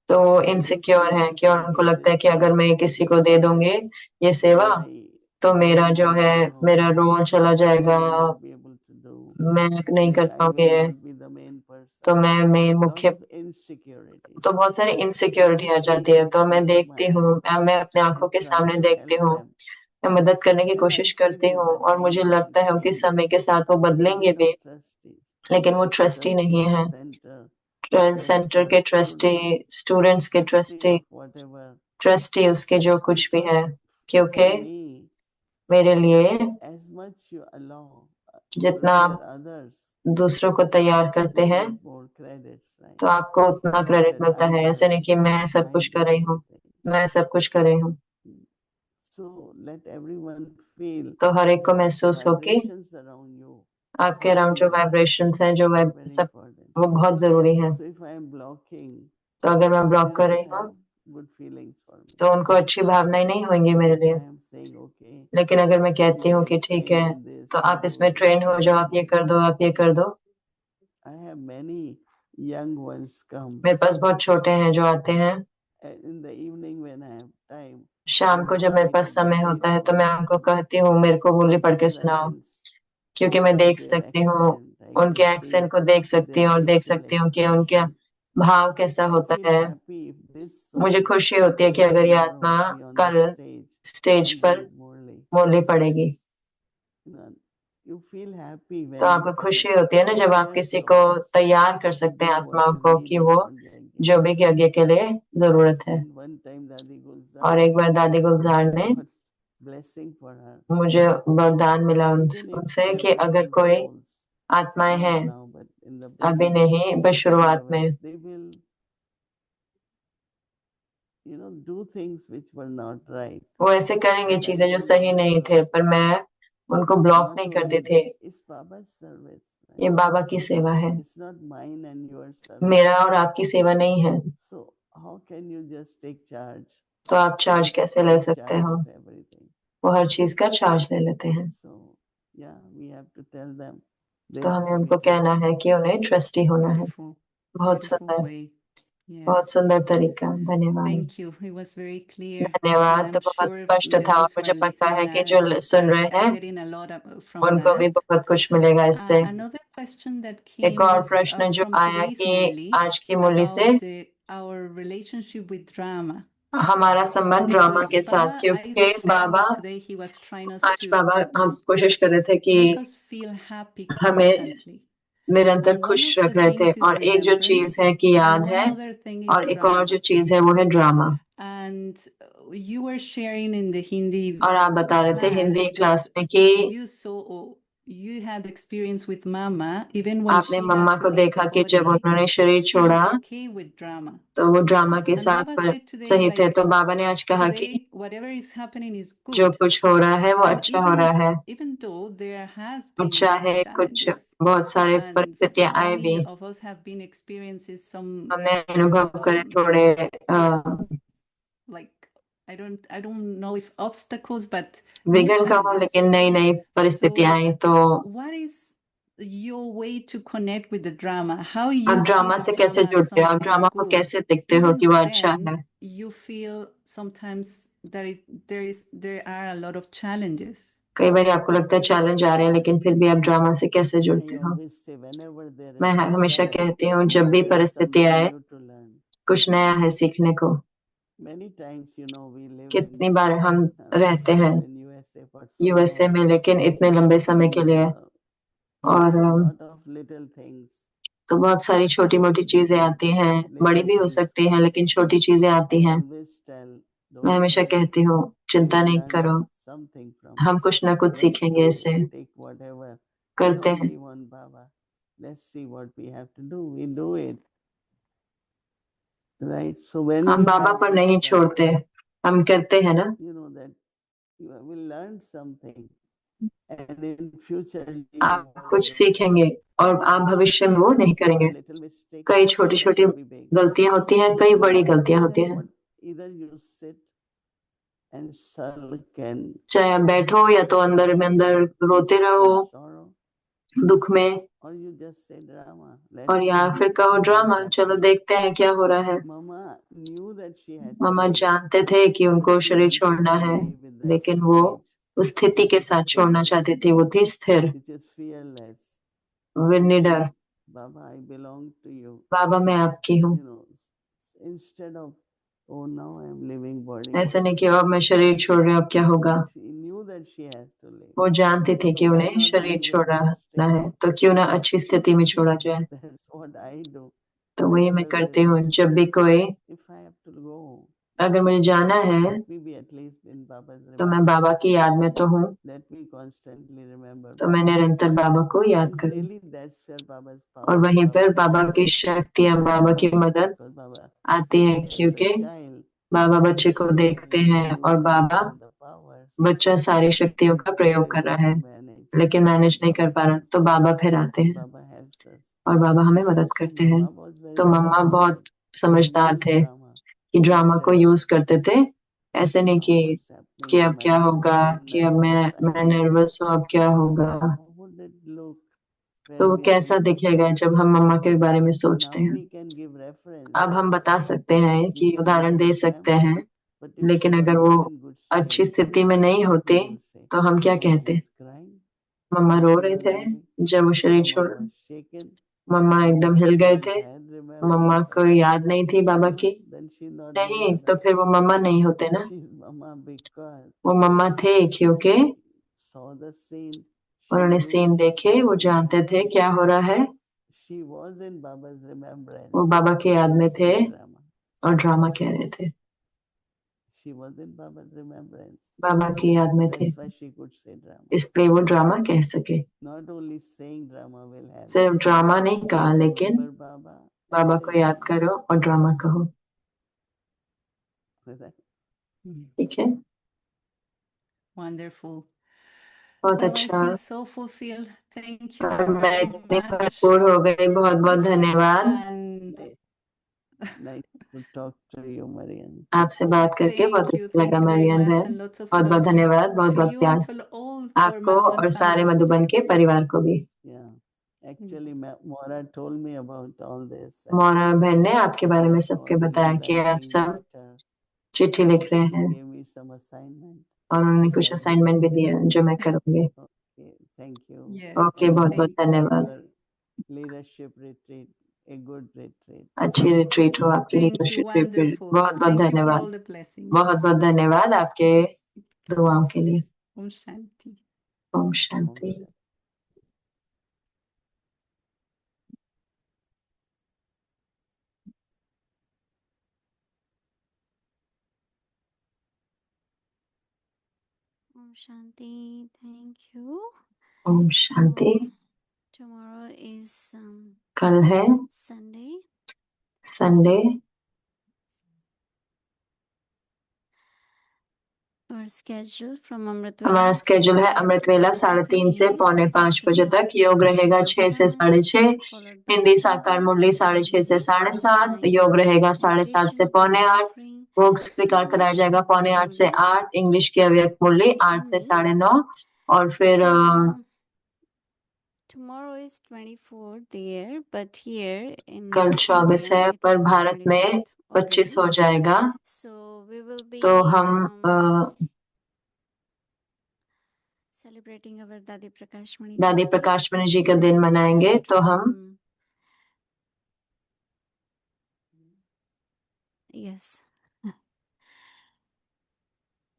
तो इनसिक्योर है कि उनको लगता है कि अगर मैं किसी को दे दूंगी ये सेवा तो मेरा जो है मेरा रोल चला जाएगा, मैं नहीं कर पाऊंगी, तो मैं मुख्य, तो बहुत सारी इनसिक्योरिटी आ जाती है। तो मैं देखती हूँ, मैं अपने आंखों के सामने देखती हूँ, मैं मदद करने की कोशिश करती हूँ, और मुझे लगता है कि समय के साथ वो बदलेंगे भी, लेकिन वो ट्रस्टी नहीं है। सेंटर के ट्रस्टी, स्टूडेंट्स के ट्रस्टी, ट्रस्टी उसके जो कुछ भी है। क्योंकि मेरे लिए जितना आप दूसरों को तैयार करते हैं तो आपको उतना क्रेडिट मिलता है। ऐसे नहीं कि मैं सब कुछ कर रही हूँ, मैं सब कुछ कर रही हूँ। तो हर एक को महसूस हो कि आपके अराउंड जो वाइब्रेशंस हैं, जो सब, वो बहुत जरूरी है। तो अगर मैं ब्लॉक कर रही हूँ तो उनको अच्छी भावनाएं नहीं होंगी मेरे लिए। लेकिन अगर मैं कहती हूँ कि ठीक है, तो आप इसमें ट्रेन हो जाओ, आप ये कर दो, आप ये कर दो। मेरे पास बहुत छोटे हैं जो आते हैं। शाम को जब मेरे पास समय होता है तो मैं उनको कहती हूँ मेरे को मुरली पढ़ के सुनाओ, क्योंकि मैं देख सकती हूँ उनके एक्सेंट को, देख सकती हूँ और देख सकती हूँ कि उनके भाव कैसा होता है। मुझे खुशी होती है कि अगर ये आत्मा कल स्टेज पर मुरली पढ़ेगी, तो आपको खुशी होती है ना जब आप किसी को तैयार कर सकते हैं आत्मा को कि वो जो भी यज्ञ के लिए जरूरत है। और एक बार दादी गुलजार ने मुझे वरदान मिला उनसे कि अगर कोई आत्माएं हैं, अभी नहीं बस शुरुआत में, वो ऐसे करेंगे चीजें जो सही नहीं थे, पर मैं उनको ब्लॉक नहीं करती थी। ये बाबा की सेवा है, मेरा और आपकी सेवा नहीं है। तो आप चार्ज कैसे ले सकते हो? वो हर चीज का चार्ज ले लेते हैं। तो हमें उनको कहना है कि उन्हें ट्रस्टी होना है। बहुत सुंदर, बहुत सुंदर तरीका। धन्यवाद, धन्यवाद। तो बहुत स्पष्ट था और मुझे पता है कि जो सुन रहे हैं उनको भी बहुत कुछ मिलेगा इससे। एक और प्रश्न जो आया कि आज की मुरली से हमारा संबंध ड्रामा के साथ, क्योंकि बाबा हम कोशिश कर रहे थे कि हमें निरंतर खुश रख रहे थे, और एक जो चीज है कि याद है, और एक और जो चीज है वो है ड्रामा। और आप बता रहे थे हिंदी क्लास में कि आपने मम्मा को देखा कि जब उन्होंने शरीर छोड़ा तो वो ड्रामा के साथ पर सही थे। तो बाबा ने आज कहा कि जो कुछ हो रहा है वो अच्छा हो रहा है, चाहे कुछ बहुत सारे परिस्थितियां आए भी, हमने अनुभव करे थोड़े विघ्न का हो, लेकिन नई नई परिस्थितियां आई। तो आप ड्रामा से कैसे जुड़ते हो? आप ड्रामा को कैसे देखते हो कि वो अच्छा है? कई बार आपको लगता है चैलेंज आ रहे हैं, लेकिन फिर भी आप ड्रामा से कैसे जुड़ते हो? मैं हमेशा कहती हूँ जब भी परिस्थिति आए कुछ नया है सीखने को। कितनी बार हम रहते हैं यूएसए में, लेकिन इतने लंबे समय के लिए, और तो बहुत सारी छोटी मोटी चीजें आती हैं, बड़ी भी हो सकती हैं, लेकिन छोटी चीजें आती हैं। मैं हमेशा कहती हूँ चिंता नहीं करो, हम कुछ ना कुछ सीखेंगे इससे। करते हैं, हम बाबा पर नहीं छोड़ते, हम करते हैं ना। आप कुछ सीखेंगे और आप भविष्य में वो नहीं करेंगे। कई छोटी छोटी गलतियां होती हैं, कई बड़ी गलतियां होती हैं। चाहे आप बैठो या तो अंदर में अंदर रोते रहो दुख में, और यहाँ फिर कहो ड्रामा, चलो देखते हैं क्या हो रहा है। मामा जानते थे कि उनको शरीर छोड़ना है, लेकिन वो उस स्थिति के साथ छोड़ना चाहती थी। वो थी स्थिर, वे निडर। बाबा मैं आपकी हूँ। ऐसा नहीं कि अब मैं शरीर छोड़ रही हूँ, अब क्या होगा। वो जानती थी कि उन्हें शरीर छोड़ना है, तो क्यों ना अच्छी स्थिति में छोड़ा जाए। तो वही मैं करती हूँ। जब भी कोई, अगर मुझे जाना है तो मैं बाबा की याद में तो हूँ, तो मैं निरंतर बाबा को याद करूँ, और वहीं पर बाबा की शक्तियाँ, बाबा की मदद आती है, क्योंकि बाबा बच्चे को देखते हैं और बाबा बच्चा सारी शक्तियों का प्रयोग कर रहा है लेकिन मैनेज नहीं कर पा रहा, तो बाबा फिर आते हैं और बाबा हमें मदद करते हैं। तो मम्मा बहुत समझदार थे कि ड्रामा को यूज करते थे, ऐसे नहीं कि अब क्या होगा, कि अब मैं नर्वस हूँ, अब क्या होगा, तो वो कैसा दिखेगा जब हम मम्मा के बारे में सोचते हैं। अब हम बता सकते हैं कि उदाहरण दे सकते हैं, लेकिन अगर वो अच्छी स्थिति में नहीं होते तो हम क्या कहते? मम्मा रो रहे थे जब वो शरीर छोड़, मम्मा एकदम हिल गए थे, मम्मा को याद नहीं थी बाबा की, नहीं तो फिर वो मम्मा नहीं होते ना, वो मम्मा थे क्योंकि उन्होंने सीन देखे, वो जानते थे क्या हो रहा है, वो बाबा के याद में थे और ड्रामा कह रहे थे, बाबा की याद में थे, इसलिए वो ड्रामा कह सके। सिर्फ ड्रामा नहीं कहा, लेकिन बाबा को याद करो और ड्रामा कहो, ठीक है? Wonderful. बहुत Now I अच्छा। feel so fulfilled. Thank you और मैं so इतनी much. भरपूर हो गई, बहुत बहुत धन्यवाद। And आपसे बात करके बहुत thank you. अच्छा लगा Thank you very Marion much. बहन, And lots of बहुत बहुत love धन्यवाद, बहुत to बहुत you प्यार and to all our आपको Madhuban और सारे family. मधुबन के परिवार को भी। मोरा बहन ने आपके बारे में सबके बताया कि आप सब चिट्ठी लिख रहे हैं और उन्होंने कुछ असाइनमेंट भी दिया जो मैं करूंगी। Yes. ओके, बहुत बहुत Thank you. धन्यवाद। अच्छी रिट्रीट हो आपकी, Thank you. Leadership retreat. Wonderful. बहुत बहुत Thank you for धन्यवाद, all the blessings. बहुत बहुत धन्यवाद आपके दुआओं के लिए। Om Shanti. Om Shanti. Om Shanti. Thank you. Om Shanti. So, tomorrow is कल है Sunday. Sunday. Our schedule from Amrit हमारा Vela स्केड्यूल है 3 अमृत to वेला 4:30 3:30 से AM. 4:45 बजे 6 तक। a.m. योग Devotional रहेगा will 6 से start, 6:30। followed by हिंदी साकार Hindi, मुरली Sanskrit 6:30 से Hindi at 7:30। 9. योग रहेगा 7:30 Meditation से will be 7:45। offering भोग स्वीकार कराया English जाएगा Avyakt 7:45 से Murli 8। इंग्लिश की अव्यक्त मुरली in the 8 से evening. 9:30। और फिर So tomorrow is 24th there, but here in कल 24 India है it पर will be भारत में 25th 25 already. हो जाएगा। So we will तो be हम celebrating our Dadi Prakashmani दादी Trustee. प्रकाशमणि जी का So दिन we मनाएंगे। start तो हम from yes.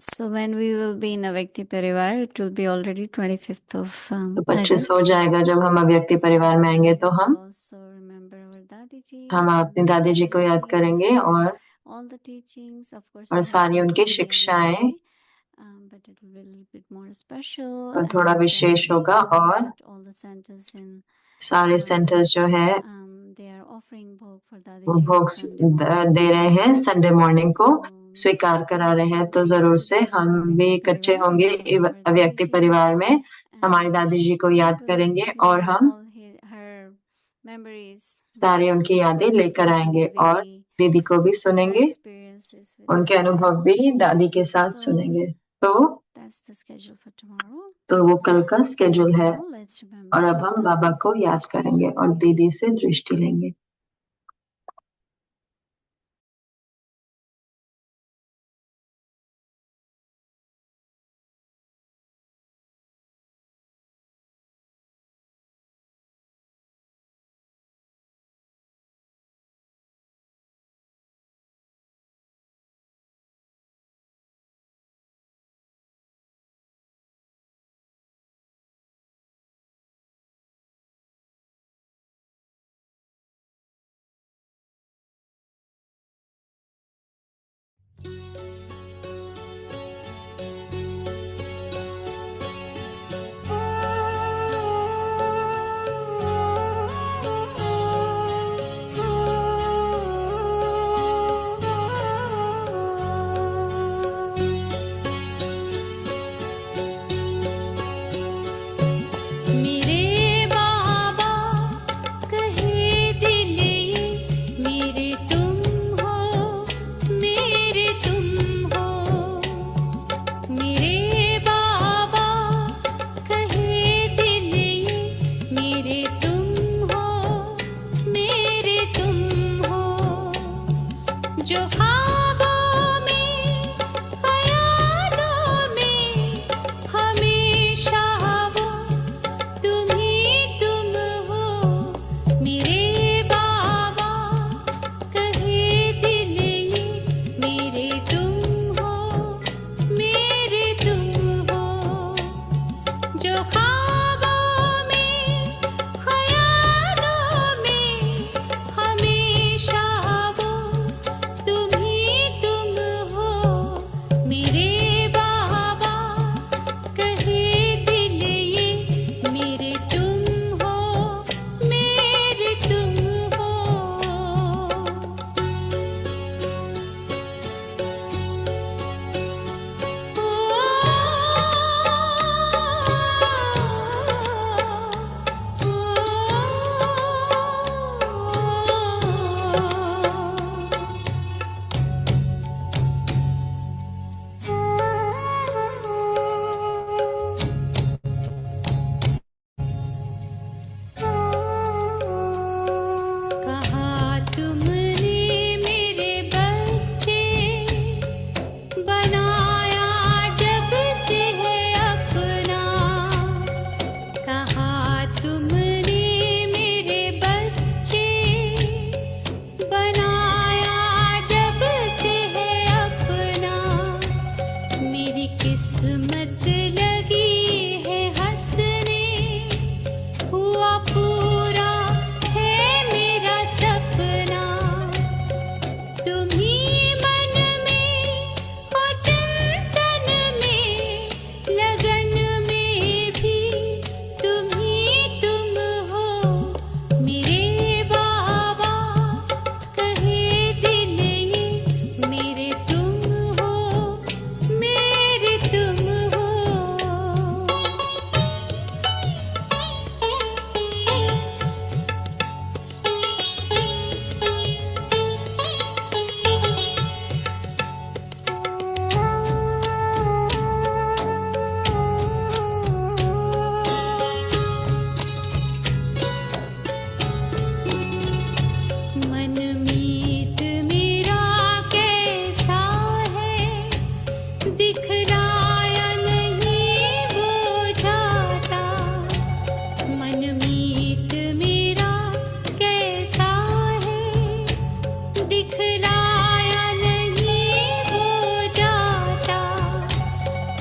So when we will be in Avyakti Parivar, it will be already 25th of तो 25 हो August. जाएगा जब हम अव्यक्ति परिवार में आएंगे। तो we will हम also remember our Dadi ji अपनी दादी जी को याद करेंगे और all the teachings. Of course, और we have सारी उनकी Kirtan every शिक्षाएं, day, but it will be a little bit more special. और थोड़ा And विशेष होगा। we know और that all the centers in सारे सेंटर्स जो East, है they are offering bhog for Dadi वो ji on भोग Sunday morning. दे रहे हैं, संडे मॉर्निंग को So स्वीकार of करा रहे course हैं। we'll तो be जरूर से together in हम भी Avyakti इकट्ठे Parivar, होंगे remembering our Dadi अव्यक्ति ji, परिवार में, हमारी and दादी जी को we याद will करेंगे और bring हम all her memories सारी and उनकी of यादें course लेकर listen आएंगे to और Didi, दीदी को भी her सुनेंगे, experiences with उनके Dadi. अनुभव भी दादी के साथ So सुनेंगे। तो that's the schedule for tomorrow. वो कल का And स्केड्यूल है। now let's और remember अब हम Baba बाबा and को take याद Drishti करेंगे from और Didi. दीदी से दृष्टि लेंगे।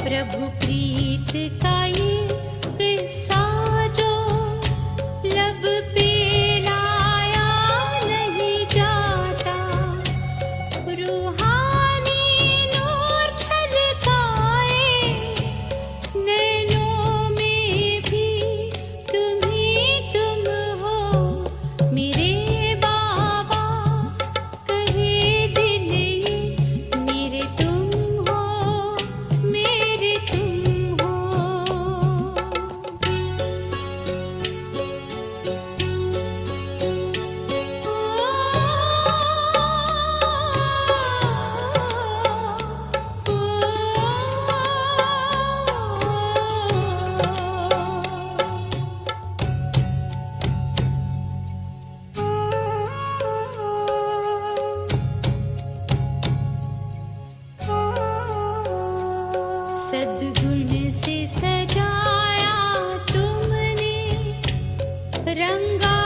प्रभु प्रीत का ये किस्सा जो लब पे लाया नहीं जाता, रूहानी नूर छलकाए नैनों में भी तुम ही तुम हो मेरे बाबा, कहे दिल ये मेरे तुम हो, मेरे तुम हो। सद्गुण से सजाया तुमने, रंगा